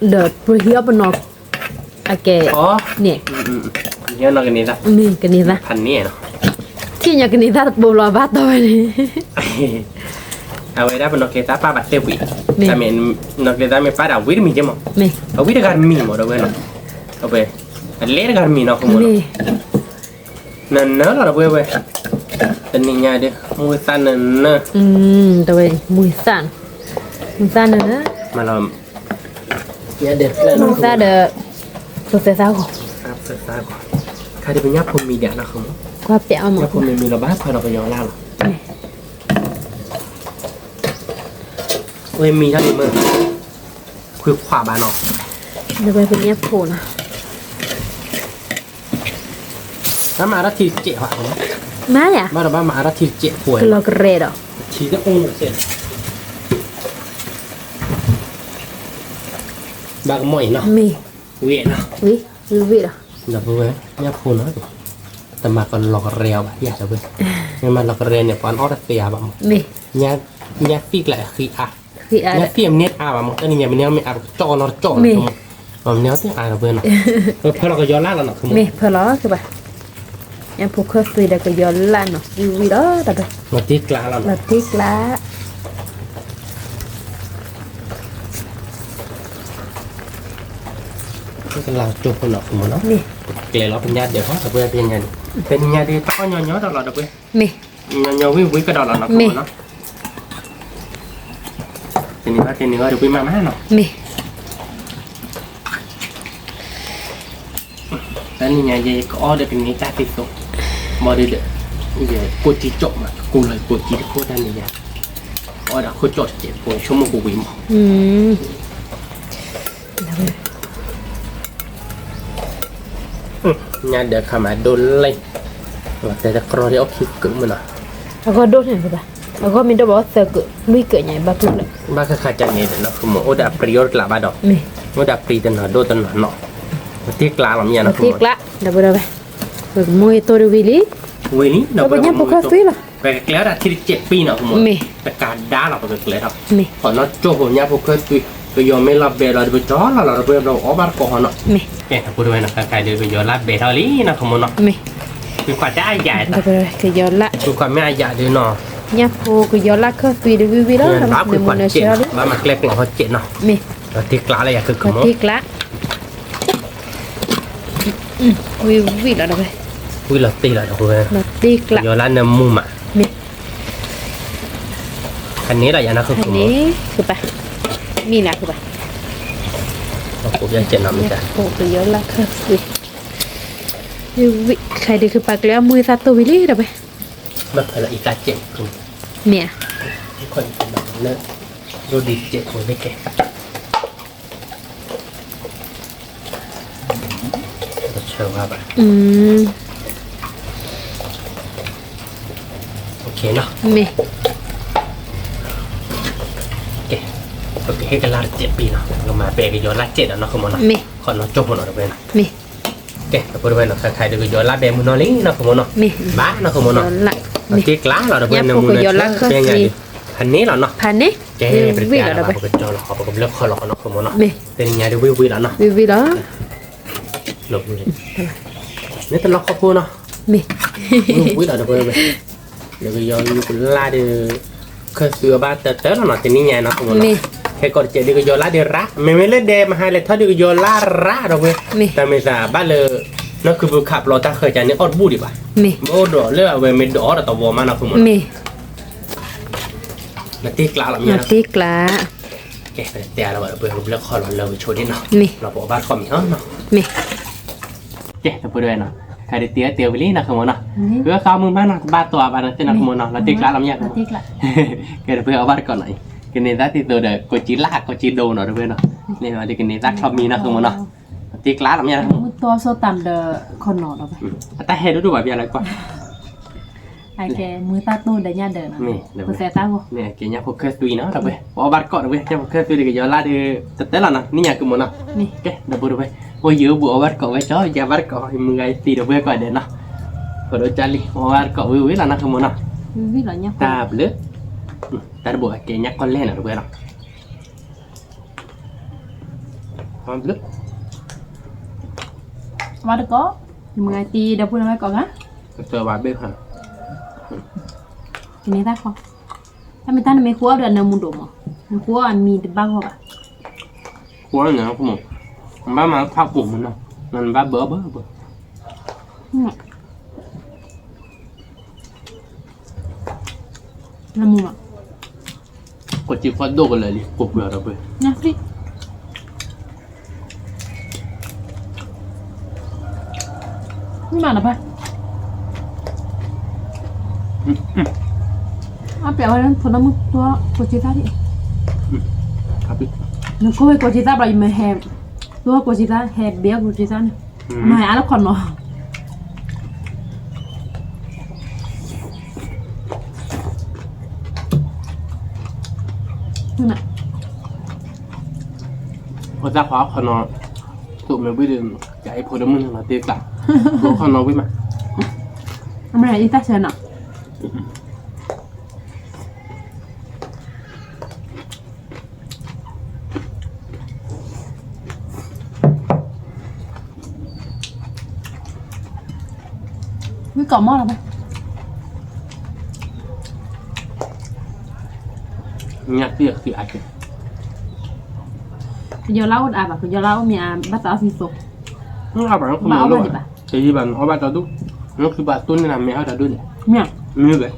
เดอดเพื่อเฮียบนอกอะแก อ๋อ เนี่ย เนี่ยนกกันนี่ละ นี่กันนี่ละ พันนี่เนาะ ที่อยากกันนี่ละบ่รอบาตัวนี่ เอาไว้ได้เป็นนกเลซ่าป้าบัดเซวิแต่เมนนกเลซ่าไม่ป้าดาวิดมีเจมั้ง มี เอาวิดการมีหมดเลยเนาะเอาไปเล่นการมีเนาะขโมย มี นั่นเนอะเราเว้ยแต่นี่ไงเด้มือสั่นนั่นเนอะ ตัวมือสั่นมือสั่นนะ มาเราเนี่ยเด็ดเลย มื เนาะ อสั่นเด้อตัวเสียสาว ครับเสร็จแล้วก่อนใครจะเป็นยักษ์พรมมีเดียนะครับ กว่าเปียเอาหม ยั ด กษ์พรมมีเราบ้าพอเราไปย้อนล่าหรอเว้ยมีท่านนี้มึงคือขวาบ้านเนาะ เดี๋ยวไปเป็นเนี้ยโผล่นะ แล้วมาทีเจ๊หวานเนาะ มาเนี่ย บ้านเราบ้านมาทีเจ๊ป่วย คือเรากระเรดอ่ะ ทีจะองเสร็จบางหม่อยเนาะ มี เวียเนาะ วิวิอ่ะ ดับเบิ้ลยักษ์พรมเนาะแต่มาก็หลอกเรียวแบบอยากจะเบิ้ลเนี่ยมันหลอกเรียวเนี่ยปอนออสเซียแบบ มี เนี่ยปีกแหละคืออ่ะ คืออะไร เนี่ยเทียมเนี่ยอ่ะมันก็นี่เนี่ยมันเนี่ยไม่อ่ะจอเราจอมันเนี่ยที่อ่ะเราเบิ้ลเนาะเพราะเราก็ย้อนล่าแล้วเนาะคือ มีเพลอคือปะยังพวกเคยคุยได้ก็ย้อนล้านเนาะวิแล้วแต่ก็ มาตีกลางแล้ว เราพลิกละ ก็กำลังจบคนเนาะคือมันเนาะ มี เกลี่ยเราเป็นญาติเดี๋ยวเขาจะเบิ้ลเป็นญาติเป็นญาติต้องย้อนตลอดเบิ้ล มี ย้อนวิ่งกระโดดเราเนาะเนาะทีนี้ว่าทีนี้ว่าเดี๋ยวไปมาเนาะ มี แล้วนี่ไงยายก็อ้อเดี๋ยวเป็นนี้จ้าติดตกบอดี้เดี๋ยวกูจีจบมากูเลยกูจีโคตรได้นี่ยอ้อเดี๋ยวกูจดเจ็บกูชั่วโมงกูวิ่ง อืม งานเดี๋ยวขามาโดนเลยแต่จะกรอที่ออฟฟิศกึ่งมันอ่ะ แล้วก็โดนเห็นปะแล้วก็มีตัวบอกเสือเกิดลุยเกิดใหญ่บ้าทุกเลย บ้าก็ขาดใจเนี่ยเนาะคือหมอโอดาปริยร์กลับบ้านดอก มี โอดาปริตันหาโดตันหาเนาะที่กลางหลังเนี่ย มา นะคือ พลิกละเดี๋ยวไปเบิกมวยตัววิลี่ วันนี้ เราไปยังพวกคาเฟ่ล่ะ ไปแล้วที่7 ปีเนาะคือหมอแต่การด่าเราไปเลยครับ มี พอเราโจ้ผมเนี่ยพวกเคยไปยอมไม่รับเบลเราไปจ้อเราไปเราออกบ้านก่อนเนาะ มี แกพูดด้วยนะใครเดินไปยอมรับเบลเท่านี้นะคือหมอเนาะ มี คือความได้ใหญ่ เดี๋ยวไปก็ย้อนละ คือความไม่ใหญ่ด้วยเนาะ เนี่ยพวกย้อนละคาเฟ่เดี๋ยววิแล้ว เงินรับคือความ เน เจ็บ เชียร์ บ้านมาเกล็กเราเขาเจ็บเนาะ มี ที่กลางอะไรอย่างคือข มา โม พลิกละวิแล้วเดี๋ยวไป วิลตีละทุกคน มาพลิกละ ยอมรับเนื้อมุมอ่ะ มี คันนี้แหละอย่างนั้นคือ อั ข น โม นี้คือปะมีละคือปะ ผมยังเจ็บน้ำจ้ะ โอ้ก็ย้อนละคาเฟ่วิใครดีคือปากแล้วมือซาตัววิลี่เดี๋ยวไป ไม่เคยละอีกาเจ็บคือ เมีย ทุกคนเป็นแบบนั้นเลยดูดีเจ็บคนไม่แก่เชื่อว่าแบบ ม โอเคเนาะ เมีย โอเคโอเคให้กันลา7 ปีเนาะเรามาเปย์กันย้อนละ7แล้วเนาะคือมันเนาะ เมีย ขอเนาะจบหมดแล้วเว้ยนะ เมีย โอเคเราพูดไปเนาะใครเดินไปย้อนละเบมุนอลิเนาะคือมันเนาะ เมีย บ้าเนาะคือมัน ย้อ เนาะ นละ ที่กลางเราเดินไปในมุนเป็นไงคันนี้เหรอเนาะ พันนี้ แกเป็น วิ แก แล้ว เรา เดี๋ยวไป เป็นจอเราขอเป็นเลือกคอเราเนาะคือมันเนาะ เมีย เป็นยังไงดูวิวแล้วเนาะ วิแล้ว หลบเลยนี่ตลกเขาพูดเนาะ เมีย วิเราเดินไปเดี๋ยวย้อนอยู่ลาเดือเคยซื้อบ้านเต๋อแล้วเนาะที่นี่ไงเนาะคือมัน เมี เนาะ ย ให้ก่อนเจดีก็โยลาเดระไม่เล่นเดมาให้เลยถ้าดีก็โยลาระเราเว้ยแต่ไม่ทราบบ้านเลยนั่นคือบุขับเราตาเคยใจนี่อดบูดีป่ะ มี โอ้ดอเลือกเว้ยไม่ดอแต่ตัวมันนะคุณมัน มี นาทีกลางละ ห เมีย น้าตีกละ แกแต่เราเบื่อเลือกคอเราโชว์นิดเนาะ มี เราบอกบ้านคอมเนาะ มี แกแต่เบื่อเนาะใครได้เตี้ยไปเลยนะคุณมันเนาะเพื่อเขามือบ้านนะบ้านตัวบ้านนั่นนะคุณมันเนาะนาทีกลางละเมีย หน้าตีกละ แกเพื่อเอาบ้านก่อนหน่อยกินในร้านที่ตัวเด็กก็จีลากก็จีโดเนาะเพื่อนเนาะนี่มาที่กินในร้านชอบมีนะคุณมันเนาะนาทีกลางละเมียนะ ตัวโซตัมเดอคนนอนเอาไป แต่เห็นดูแบบอะไรกว่า ไอแกมือตาตู้เดินย่าเดิน นี่เดี๋ยว กูเสียตากู เนี่ยเกี่ยพวกเคสตุยเนาะเราไปเอาบ้านก่อนไปจะพวกเคสตุยก็ย้อนลาดีแต่แต่ละนะนี่อย่างคือมันเนาะ นี่ โอเคเดี๋ยวดูไปว่าเยอะบัวบ้านก่อนไว้จ้อยอย่าบ้านก่อนมือไอ้ตีเดี๋ยวเพื่อก่อนเดี๋ยวเนาะพอโดนจารีบ้านก่อนวิวละนะคือมันเนาะ วิหรอเนี่ย ตาเบลือแต่บัวเกี่ยก้อนเล่นนะเพื่อนเนาะความเบลือ ว่าเด็กก็มือไอตีเดี๋ยวพูดอะไรก่อนนะ ตัวบ้านเบี้ยฮะ ทีนี้ตาขอถ้าไม่ตาไม่คั่วเดือนนึงมุนดูมั้งมันคั่วมีติดบ้างป่ะ หัวเนี่ยคุณมึงบ้านมาข้าวปุ่มมันเนาะมันบ้าเบ้อน้ำมูอ่ะ กดจีฟอดโดกันเลยดิปวดเบื่อเราไป นะฟรีนี่มาหรอปะอ่ะเปล่าอะไรนั่นผลน้ำมันตัวโคจิต้าดิ ครับพี่ นึกว่าโคจิต้าเราอยู่มาแฮมตัวโคจิต้าแฮมเบี้ยโคจิต้ามาหาแล้วคนเนาะนี่น่ะ พอจะขวาขนอนตุ่มไม่ไปดื่มใจพอดมึงมาตีกลับตัวขนอนไปมา ไม่ได้อีตาเชนอ่ะมีกล่องหม้อหรอปะ งัดเสียกสิอาจจะ คุณยอเล่าอ่ะแบบคุณยอเล่ามีอ่ะบัตรเอาสิสุก นี่เอาแบบนั้นคุณรู้ป่ะแต่ยี่บันเอาแบบตัวดูนั่นคือแบบตุ้นนี่นะแมวตัวดูเนี่ย เนี่ย มีเลย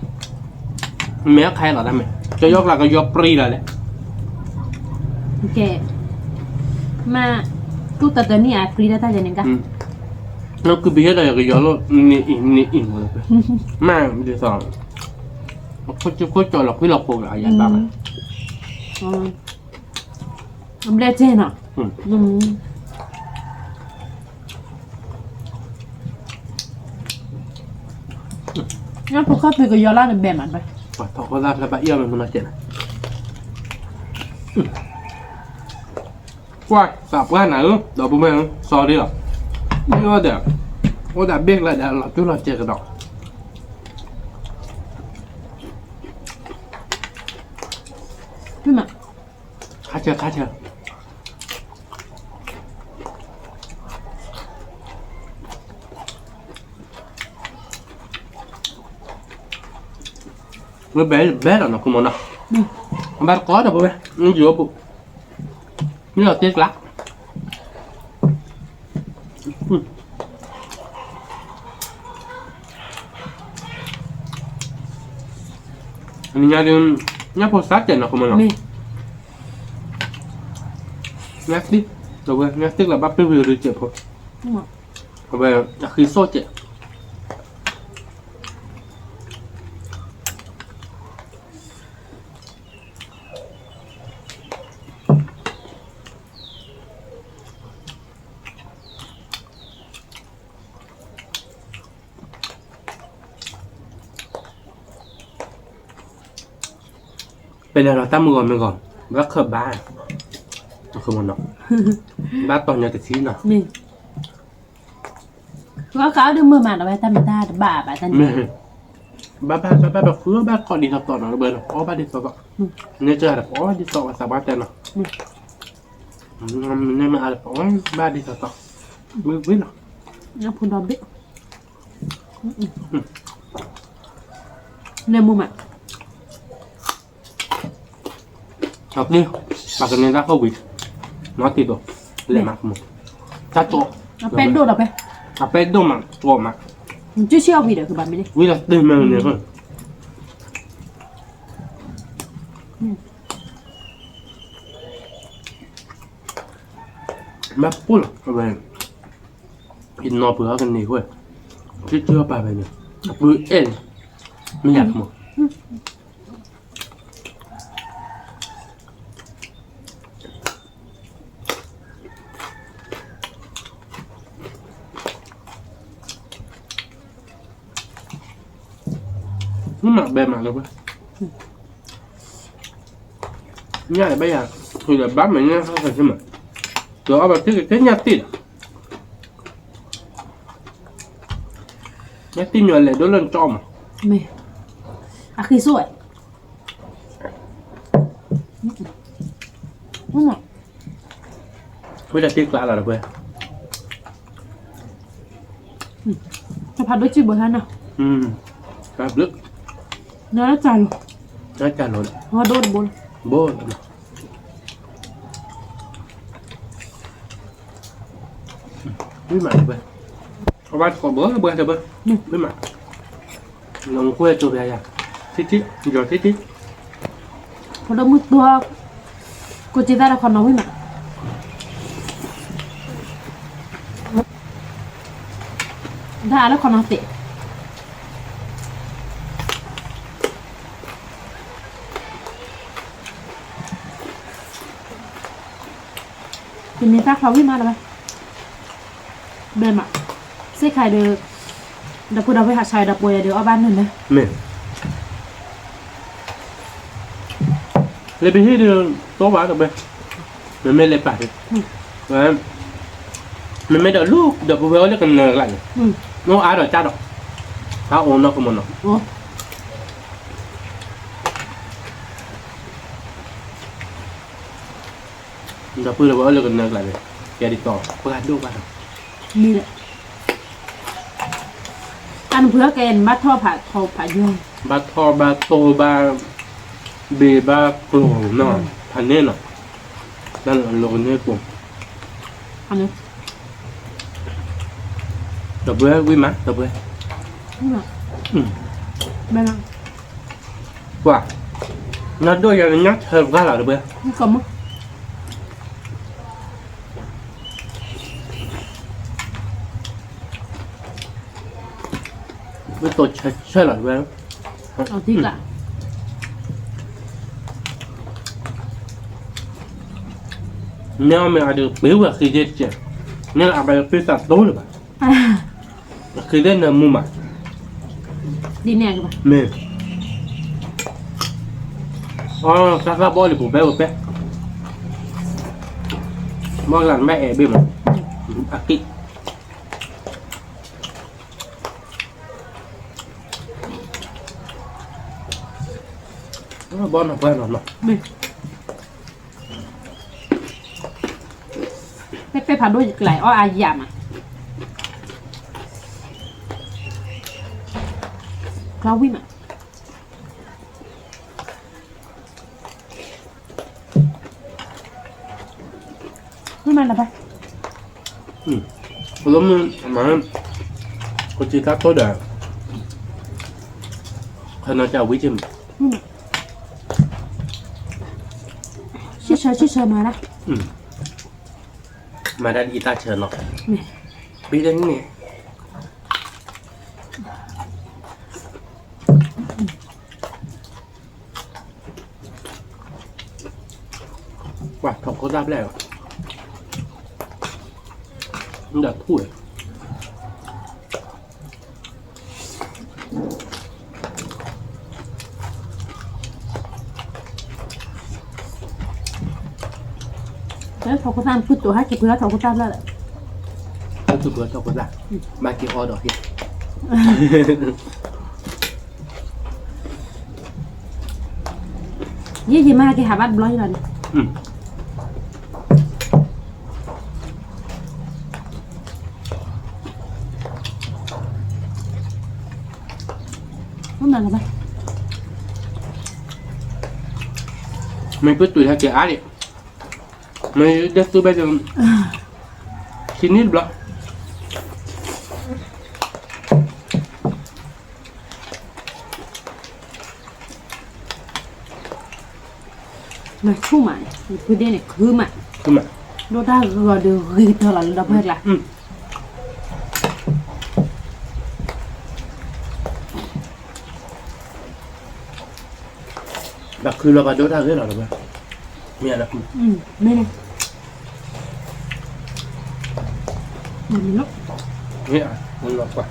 แมวใครหรอทำไมจะยกหลักก็ยกปรีเลย โอเคมากูตัดตัวนี้อ่ะฟรีได้ตาเจนิงกัน นั่นคือเบี้ยอะไรก็ยกแล้วนี่อินเลยแม่เดี๋ยวสองเขาจะหลอกพี่หลอกพวกอะไรอย่างบ้าง ไม่ได้เจนอ่ะงั้นพวกข้าตื่นกับยอล่าในแบบมันไป ว่าทอก็รับแล้วไปเยี่ยมมันน่าเจ๋งว้ายสับว่าไหนเดี๋ยวผมไม่ซอดีหรอไม่ว่าเดี๋ยวว่าแต่เบี้ยอะไรเดี๋ยวเราจุดเราเจอกันดอก ไม่มา ข้าเจอเมื่อเบลนะคุณมอนะบ้านก้อนนะปุ๊บนี่อยู่ปุ๊บนี่เราเจ๊กละอันนี้ยังพอสักเจนนะคุณมอนะ ไม่ งัดดิเราเว้ยงัดดิเราบ้าเปรี้ยวหรือเจ็บพอเอาไปคือโซ่เจ็บเป็นอะไรเราตั้งมือก่อนแล้วเคยบ้านคือมันเนาะบ้านตอนยังแต่ชี้เนาะ ไม่ว่าเขาดึงมือมาเอาไว้ตาไม่ได้บ้าไปตา ไม่ นี่ บ้านแบบคือบ้านก่อนดีต่อเนาะเบอร์เนาะอ๋อบ้านดีต่อเนี่ยเจอแบบอ๋อดีต่อสบายใจเนาะเนี่ยมาอะไรอ๋อบ้านดีต่อมือวิ่งเนาะ งั้นพูดดอมบิ๊กเนี่ยมุมอ่ะ ครับนี่ Pakai ni tak kau wis. Nanti tu. Lemak mu. Satu. เอาเป็นโดดเอาไป Apa itu mak? Tua mak. มันชื่อเชี่ยววีเด้อคือบ้านไม่ได้ Wis dah tu memang ni kan. Mak pun apa? Inno bữa kan ni kau. Chưa apa vậy nè. Bữa el. Minyak mu. Mà bề mặt được nha là bây giờ thì là bám mình nha không phải chứ mà rồi bà cái nhà tít nhà tít nhỏ lại đôi lên cho mà แม่อะคือสวยนั่นแหละ bây giờ tít lại là được rồi จะผัดด้วยจีบเบอร์ฮันนะ cà nước เนื้อจาน nó chả nổi หัวโดนบน bố với mặt được rồi có bát còn bữa bữa được bữa với mặt lòng quê cho về à thích thích rồi thích thích พอดมือตัวกูจะได้ละครน้องไม่มาได้แล้วครน้องเตะทีนี้ถ้าเขาวิ่งมาแล้วไหมเดินมาเส้นไข่เดือดพูดเอาไปหาชายดับป่วยเดี๋ยวเอาบ้านหนึ่งนะ mình lấy bên hết được tốt quá được bên mình mới lấy phải đấy mình mới đợi lúc đợi bố béo lấy cần lại nó ai đợi cha đâu tao ổn nó không muốn nó โอ้ đợi bố béo lấy cần lại này kẻ đi tỏ bố gạt đâu vào นี่แหละอันเพื่อแกนมัดท่อผ่าทอผ่าย่อย ba thò ba tô ba bì ba cồn nó thành nên nó đang là lộn như cùng อันนี้ đập bữa quý má đập bữa นี่แหละแม่นะ quả nó đôi giờ nhắc hơn quá là đập bữa นี่ก็มั้ง với tôi chơi lại bữa เอาที่ละ nếu mà được biểu là khi chết chứ nếu là bài phía sau tối rồi mà khi đến là mua mà ดีแน่กันปะ mê sao sao bôi thì bố bé bôi lần mẹ bên mà kỹ nó bon là quen rồi mà นี่ไปผ่าด้วยหลายอ้ออายามอ่ะเราวิ่งอ่ะไม่มาแล้วไป 그러면 mà có chỉ các tối đời hay nó chào quý chim ชื่อเชยมาละ mà đã đi ta chờ nó นี่ biết đến nè quả không có giáp lẻ nó đã thui แล้วเขาก็ตามพูดตัวให้เก็บเพื่อเขาก็ตามแล้วแหละ nó từ bữa cho có giáp mà kia o đỏ kia ยี่ยี่มาที่หาบ้านบล็อกอยู่แล้ว không làm là mình cứ tùy theo kiểu á đi men desto bättre kinil bra มาชุ่มอ่ะคือเด่นเนี่ยคือมัน คือมา ดูได้ก็ดูคือเท่าไหร่เราเพิ่งละ แบบคือเราไปดูได้ด้วยหรอหรือเปล่ามีอะไร ไม่เลยมันลุก นี่อ่ะมันหลอกกว่า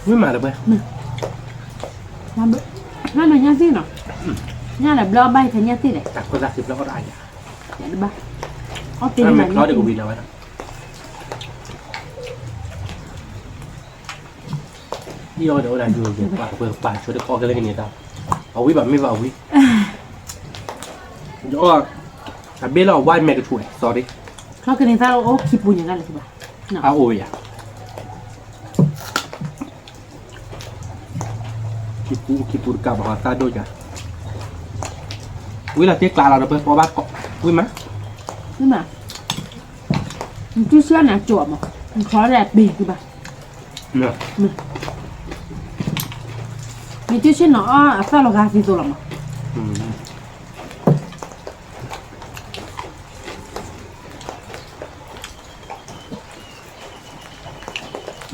ไม่มาหรือเปล่า ทำแบบนั่นน่ะย่าสิเนาะย่าแบบรอใบแต่ย่าสิเลย แต่คนละสิบแล้วก็ได้อ่ะ อย่าดูบ้าเอาตีน ถ้า ไหน ไม่คล้อเดี๋ยวกูวินเอาไว้นะยี่ห้อเดี๋ยวได้ดูเดี๋ยวป่าเปิดป่าช่วยเด็กออกกันเลยกันเนี่ยตาเอาวิแบบไม่ว่าเอาวิเดี๋ยวแต่เบลล์ว่าแม่ก็ช่วย sorry เขาคือในตาเราโอ้คิดบุญอย่างนั้นเลยใช่ปะเนาะ เอาโอ้ยอ่ะคิดปูกับหอตาโดยกันวิลาเจ๊กลาเราเปิดพอบ้านเกาะวิมั้ย นี่มามันชื่อเชื่อหนาจวบมั้งมันขอแรบเบรกคือปะ เนาะ มีชื่อเชื่อหนาอ้อซาโลกาซิโซลมั้ง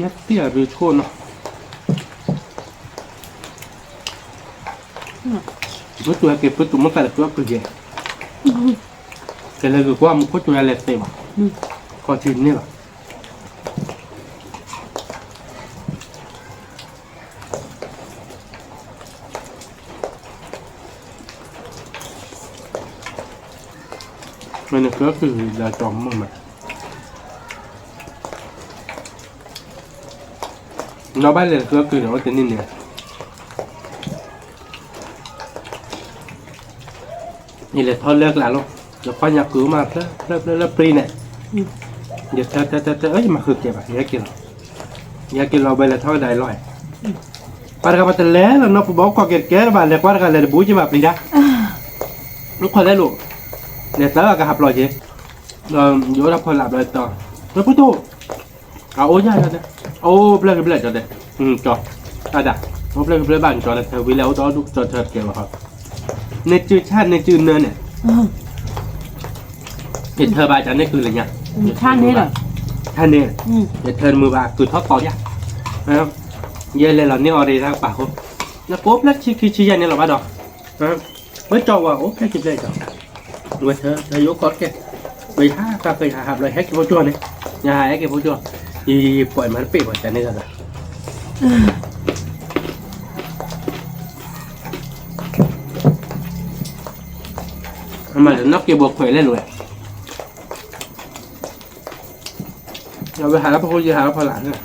ยัดเตี้ยหรือโชนเนาะตัวเก็บตัวมันแต่ตัวก็เยอะแต่เลยก็ว่ามันก็ตัวเล็กเต็มก็ชิ้นนี่แหละมันก็คือเราจอมมันเราบ้านเลยก็คือเราจะนิ่งเนี่ยนี่แหละทอดเลิกแล้วลูกเดี๋ยวพ่ออยากกือมาเลิกปรีเนี่ยเดี๋ยวเอ้ยมาคือเก็บอ่ะอยากกินเราไปเลยทอดได้ร้อยปาร์กาบัตเล่แล้วน้องบอกก็เก็บบ้านเลยปาร์กาเลยบูจิมาปรีด้าลูกคนได้ลูกเดี๋ยวแล้วก็หับลอยเจ๊โยนพอหลับเลยต่อแล้วพูดถูกเอาโอ้ยได้แล้วโอ้เปลือกจอดเลยจอดได้โอ้เปลือกบ้านจอดเลยเธอวิแล้วต่อลูกจอดเธอเก็บครับในจืดชาติในจืดเนินเนี่ยเห็นเธอบาจันนี่คืออะไรเนี่ย ท่านนี้เหรอ ท่านเนี่ยเห็นเธอมือบาคือทอดต่อเนี่ยนะครับเยอะเลยเราเนี่ยออเดอร์ทางปากเขาแล้วปุ๊บแล้วชี้ยันเนี่ยเราบ้าดอกนะครับเมื่อจอว่าโอ้แค่คิดเลยจ้ะเมื่อเธอยกคอร์ดแกไปห้าก็เคยหาเลยแฮกกี่โพจเนี่ยอย่าหาแฮกกี่โพจยีปล่อยมันปีกว่าจันนี่กันมันจะนับเก็บบวกเผยเล่นเลยเราไปหาแล้วพอคุยหาแล้วพอหลานเนี่ย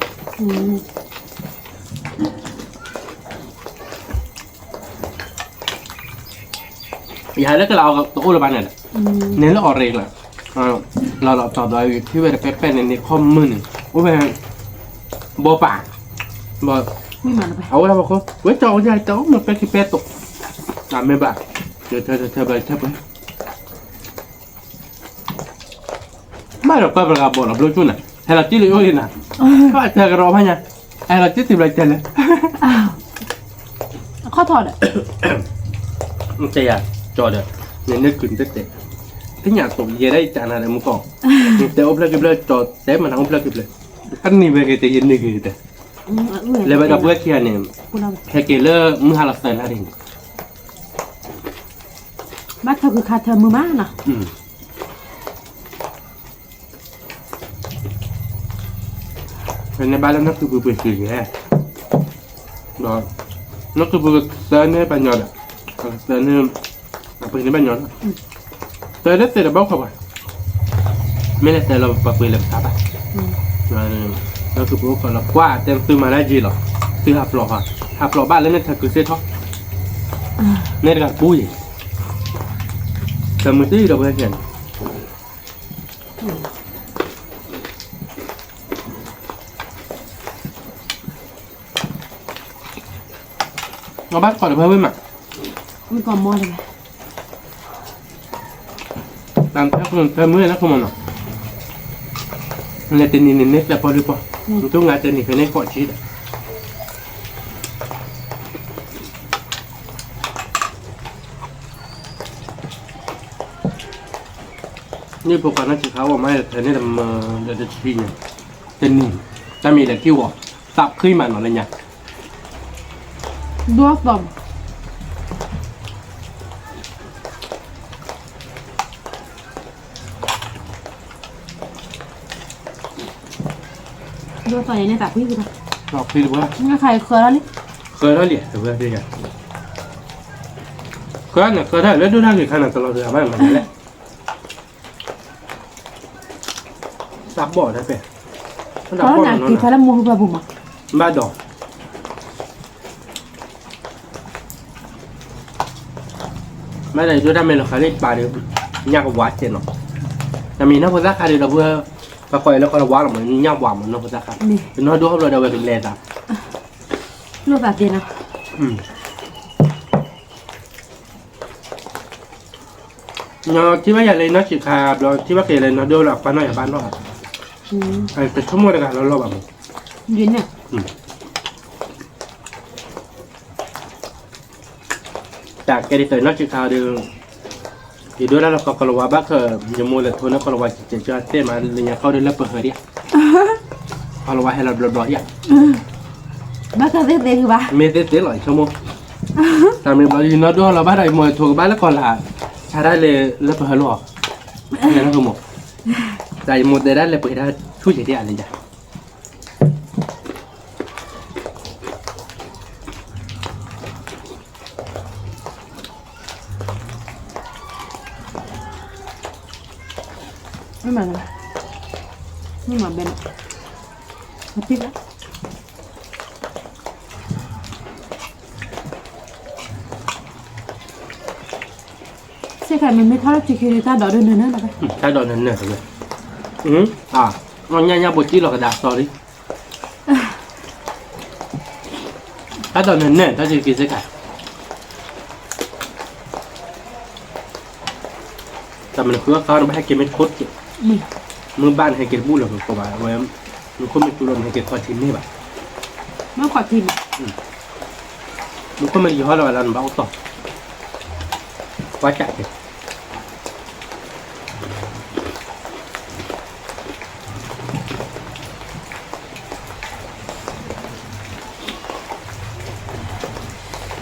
อย่าแล้วก็เราตัวอุลบานเนี่ยเน้นแล้วออกเรงเลยเราตอบโดยที่เวลาเป็นในข้อมือหนึ่งว่าเป็นโบป่าบอ ไม่มาไป เอาแล้วบอกเขาเว้ยจอใหญ่จอมันเป็นที่เป็ดตกตามไม่บ้าเดี๋ยวเธอไปไม่หรอกก็ประกาศบอกเราบลูจุนน่ะให้เราจิ้มเลยโอ้ยน่ะก็เธอกระรอกให้ไงให้เราจิ้มติดเลยเจนเลย ข้อถอดอ่ะ มันจะอยากจอดเนี่ยนึกขึ้นเตะที่อยากตกเยได้จานอะไรมึงก่อนแต่โอ้เพลกิบเลยจอดแต่มันทั้งเพลกิบเลยอันนี้เป็นกิจยินดีกิจเลยไปกับเพื่อนเคียเนี่ยแค่เกลือมือหาลักษณะอะไรนี่ บ้านเธอคือคาเธอมือมากนะ ในบ้านแล้วนักคือผู้เปิดสื่อแค่นักคือผู้เตือนให้ปัญญาอ่ะเตือนให้ปัญญาปัญญาเตือนได้เตือนบ้างเขาป่ะไม่ได้เตือนเราปักปืนเลยครับป่ะนักคือผู้คนเรากว่าเต็มซื้อมาได้จีหรอซื้อหับหลอกอ่ะหับหลอกบ้านแล้วเนี่ยเธอคือเสื้อท็อปเนี่ยกับปุ้ยแต่มือตื้อเราเพื่อนเห็นเราบ้านก่อนเพื่อนไม่หมัก มันก่อนมอเลย ไป ตามถ้าคนถ้าเมื่อนะคุณมันเนาะเนี่ยตีนี่เนี่ยแต่พอดีพอทุกงานจะหนีไปในเกาะชีดนี่พวกนั้นที่เขาว่าไม่แต่เนี่ยมันเดี๋ยวจะชี้เนี่ยเป็นหนึ่งจะมีแต่ที่ว่าตับขึ้นมาหน่อยเลยเนี่ย Dua tom. Dua tom ini tak pilih kita. รอบที่หรือว่า Ini kayak keral nih. เคยแล้วเหรียญแต่ว่าด้วยกันเคยน่ะเคยได้แล้วดูได้เหรียญขนาดตลอดเลยบ้างมันนี่แหละซับบ่อได้เป็ด Kalau nanti kalau mau berapa rumah? บ้าดอกไม่ได้ดูได้ไหมหรอกเขาเรียกปลาเดียวยากกว่าวัดเจนหรอกแต่มีนักพุทธคาเดียวเราเพื่อปลาคอยแล้วก็เราวัดหรอกมันยากกว่ามันนักพุทธคาเป็นน้อยดูเขาเราเดาไปเป็นเลนอ่ะ Lu tak dia nak. เราที่ว่าอย่าเลยนะสิครับเราที่ว่าเกเลยนะดูหลักปลาหน่อยบ้านเราไอ้เป็นชั่วโมงเลยกันเราแบบ Dia ni. จากแกดิเตอร์นักศึกษาเดิมอีกด้วยแล้วเราก็กลัวบ้าคือยังมัวเลยทุนนักกลัวจะเจอเต้มาเลยเนี่ยเขาเดินแล้วเปิดเฮรี่กลัวให้เราบล็อกอย่าง Bakal dia dia ke bah. เมเต้หลายชั่วโมงแต่เมื่อเราอยู่นอด้วยเราบ้านเราหมดถูกบ้านแล้วก่อนละชาได้เลยแล้วเปิดเฮรี่เนี่ยนะคุณหมอแต่หมดได้เลยเปิดได้ช่วยเฉยๆอะไรจ้ะMemang. Memang benar. Mati lah. Saya kan memang kalau cikgu kita dah ada nana apa? ใช้ดอกนั้นเนี่ยเลยง่ายๆบทที่เรากระดาษ sorry ถ้าดอกนั้นเนี่ยถ้าจะกินสักไก่แต่มันคือเขาไม่ให้กินเม็ดคดมือบ้านให้กินบู้เลยผมว่าไว้มันคนไม่ตุลนให้กินทอดทิ้งนี่แบบ Mau kau tim. มันก็ไม่ยี่ห้อเราอะไรบ้างต่อว่าจัดเลย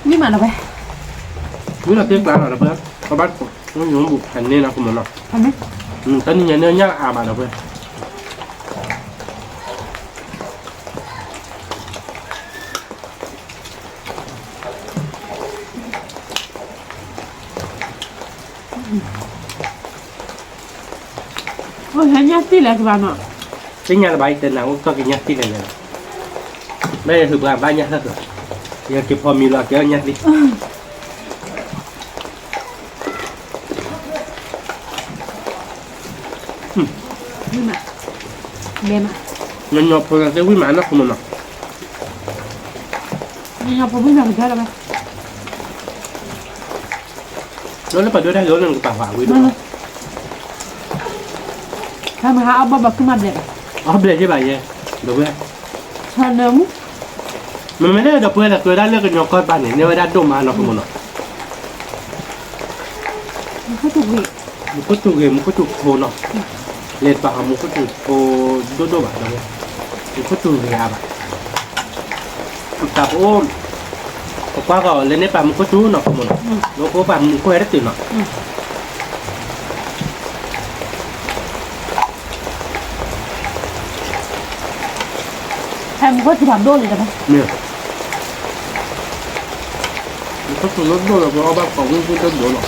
Ni mana bah? วิเราเตี้ยกลางอะไรเพื่อนเพราะบ้านมันอยู่บุกแผ่นนี้นะคุณหมอเนาะ Mana? ตอนนี้เนี่ยเนื้อย่างอาบานเพื่อน Oh, hanya sih lah ke mana? ซึ่งงานระบายเต็นแล้วก็กินยัดที่กันเลยไม่ได้ถือบ้านยัดซะเถอะอยากเก็บพอมีหลักเยอะยัดดิ Ni mana? Bema. มันยอมพอกันเสียวิ่งมานะคุณหมอเนาะ Ni apa pun nak kerja lah bah. แล้วเปิดด้วยได้รถหนึ่งกระเป๋าวิ่ง Mana? Kamu hak apa bah kemat dia? อ๋อเบรดใช่ป่ะเย่เดี๋ยวเพื่อน Sana mu? มันไม่ได้เดี๋ยวเพื่อนแต่เคยได้เลือกกันยกก้อนปานเนี่ยว่าได้ดมมาเนาะคุณหมอเนาะ Kau tu ni. มันก็จุกเองมันก็จุกโทเนาะเลดปากมันก็จุกโทโดแบบเดี๋ยวมันก็จุกเรียบอะแต่โอ้ก็ก็เล่นในปากมันก็จุกเนาะคุณหมอเนาะแล้วก็ปากมันก็ให้ได้ตื่นเนาะ Kamu kau tidak dole dah bah. เนี่ยมันก็จุกโดแล้วก็เอาบ้างของวิ่งขึ้นต้นโดเนาะ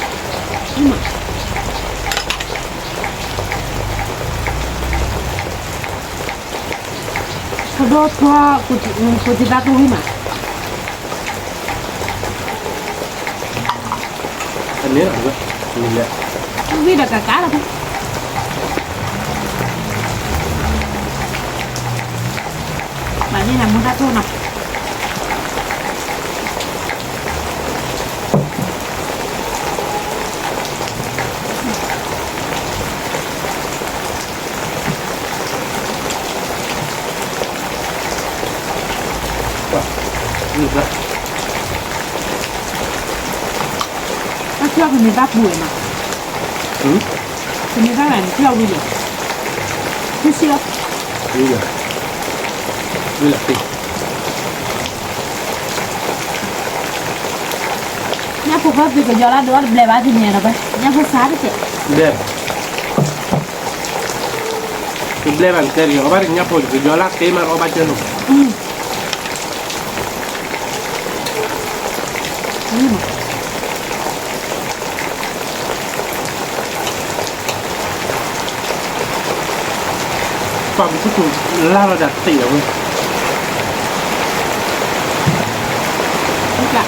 Kedua tua kau tidak tahu ni mah. อันนี้เหรอเพื่อนนี่แหละ Ni dah kakak lah bah. Maknanya nak muda tu nak. được rồi. ถ้าเที่ยวคนนี้บ้าป่วยนะ Ừ, คนนี้บ้าอะไรเที่ยวดูเลยไม่เชื่อ đi rồi. Đi là tỉnh. เนี่ยพวกเขาไปกับยอดแล้วดูว่าเบลบ้าที่เนี่ยเราไปเนี่ยพวกซ้าไปเจ็บ Đêm. Cái ble bằng tên thì có bắt được nhá phổi cái gió lắc thế mà có ba chân rồi. นี่มั้ง Còn cái chút la là đặt tỉ rồi. นี่กะ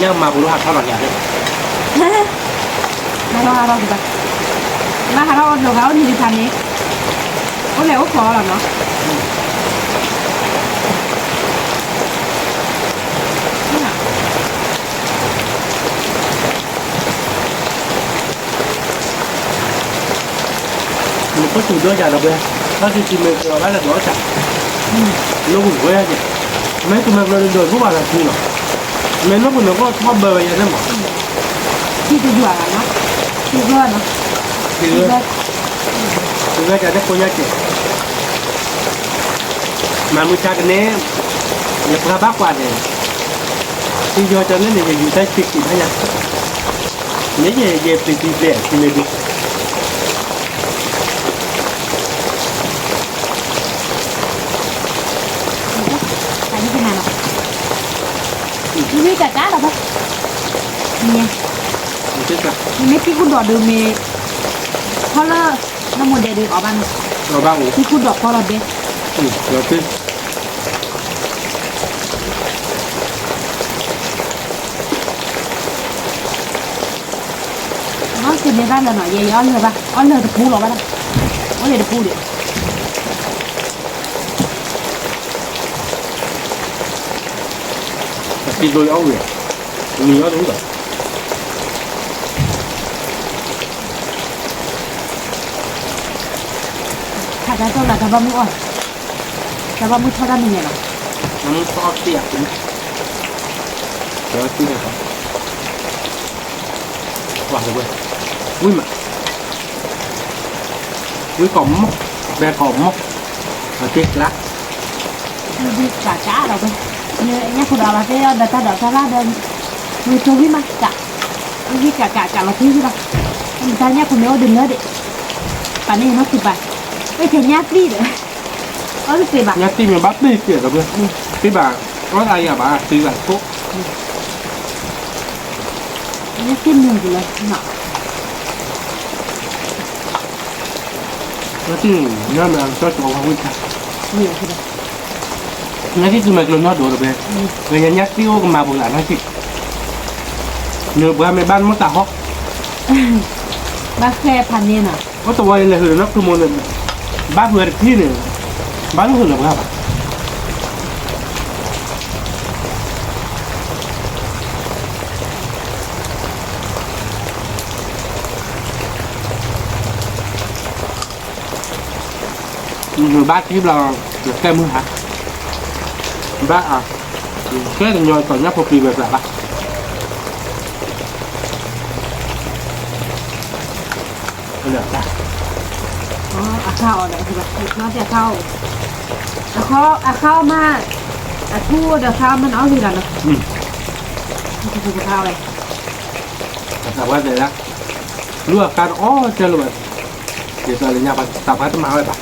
Nhưng mà bố hạt sao bằng nhà đấy. มาเราดูไปมาเราเดี๋ยวเขาดีดีพันนี้ก็เร็วพอแล้วเนาะ Mình có chủ đưa nhà đâu bây. Nó chỉ mình rồi bắt là đó chặt. Nó cũng quê chứ. Mấy tụi mình lên rồi cũng bảo là gì mà. Mấy nó cũng nó có thọ bờ vậy đó mà. ที่จะอยู่อะไรนะที่เพื่อนเนาะ Thì ที่เพื่อน Chúng ta chắc cô nhá chị. Mà mình chắc cái này nhập ra bác quạt này. Thì do cho nên là dùng tay xịt thì hay nhá. Nếu như về thì rẻ thì mình đi. แต่นี่เป็นไงเนาะนี่กะจ้าหรอปะเนี่ย Mình chết cả. นี่ที่คุณดอกดูมีพอเลอร์น้ำมันเดือดออกบ้าน Rồi ba ngủ. ที่คุณดอกพอเราเด็ด Ừ, rồi chứ. น้องกินในบ้านเราหน่อยเยอะๆเลยปะอ๋อเลยตะปูหรอปะล่ะอ๋อเลยตะปูเดี๋ยว Đi đôi áo rồi. Mình nó đúng rồi. ถ้าจะต้องเราจะบ้ามืออ่อนจะบ้ามือเท่าด้านนี้เนาะ Nó to tiệc đúng. Rồi tí này không. Quả rồi bây. Ui mà. Ui cỏ mốc. Về cỏ mốc. Ở chết lá. นี่กะจ้าเราไปเนี่ยคุณเอาละที่เราจะเดินซาลาเดินมือโจวิมากะนี่กะเราที่ใช่ปะมันตอนนี้คุณเนื้อดึงเนื้อดิป่านนี้น้องสิบไปไม่ใช่ญาติเลยก็สิบอ่ะ Nhà tim mình bắt đi kìa rồi bây. Cái bà. Có ai à bà. Tí là thuốc. นี่สิ้นหนึ่งอยู่เลยเนาะ Nó chứ. Nó mà cho chỗ không biết. เหนื่อยคือแบบ Nó chứ tụi mình luôn nó đổ rồi bây. Người nhà nhắc tiêu mà bù lại nó chị. Nửa bữa mày ban mất tà hóc. บ้าแค่พันนี่น่ะ Có tụi bay là hử nó cứ muốn là. Bác vừa được thi này. Bác hử là bữa hả? Rồi bác tiếp là được kem hả? Bác à? Cái là nhồi còn nhắc một kỳ việc là bác. Bây giờ bác. อ๋ออาข้าวอะไรคือแบบน้องจะเข้าอาข้าวมาอาทู่เดี๋ยวข้าวมันเอาอยู่แล้วเนาะ Ừ. มันจะข้าวอะไร Tập qua đây đó. Lúa can ó chơi luôn. Để giờ là nhà bạn tập hết máu rồi bà.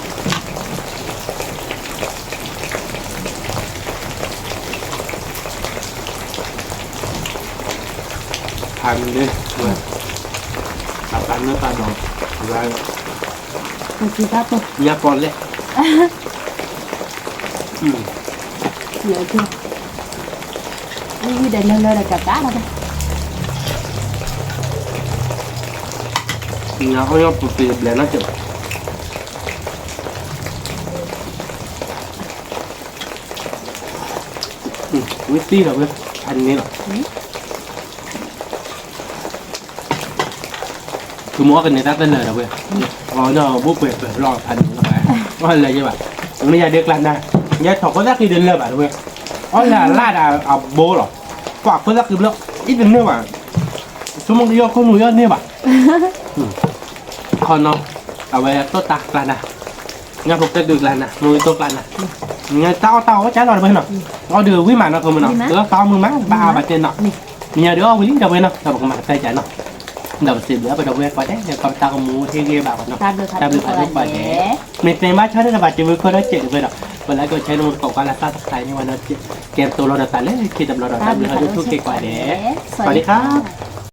Hành đi. Rồi. Tập ăn nước ta rồi. Rồi มันคือข้าวต้ม nhà con lên. Ừ. เหลือเชื่อนี่เดินเลยกับจ้าเราไป Nhà ôi nhóc tụi tiền lên nó chịu. Ừ, biết tí rồi biết. Ăn nghe rồi. Cứ mua cái này ta tên lời đâu biết. Ngồi nó bút về lo thành nó phải. Nó là như vậy. Bây giờ được làm đây. giờ thọ có rác thì đến lơ bà thôi ó là à bố rồi quả có rác thì lơ ít đến nữa mà số mong đi không nuôi nữa bà còn nó ở về tốt tạc là nè nhà phục tết được là nè nuôi tốt là nè nhà tao có trái rồi bên nào nó đưa quý mà nó không nào đứa tao mưa má ba bà trên nọ nhà đứa quý đâu bên nào tao bằng mặt tay trái nó đầu xịt nữa bắt đầu về qua đấy còn tao còn mua thêm ghê bảo nó tao được phải lúc bà nhé mình má chơi đấy là bà chỉ vừa có đó chuyện về đó và lại còn chơi một cậu con là tao thật này nhưng mà nó kèmตัวเราแต่เล่นคิดแต่เราแต่เล่นเราดูทุกเกี่ยวกับเด็กสวัสดีครับ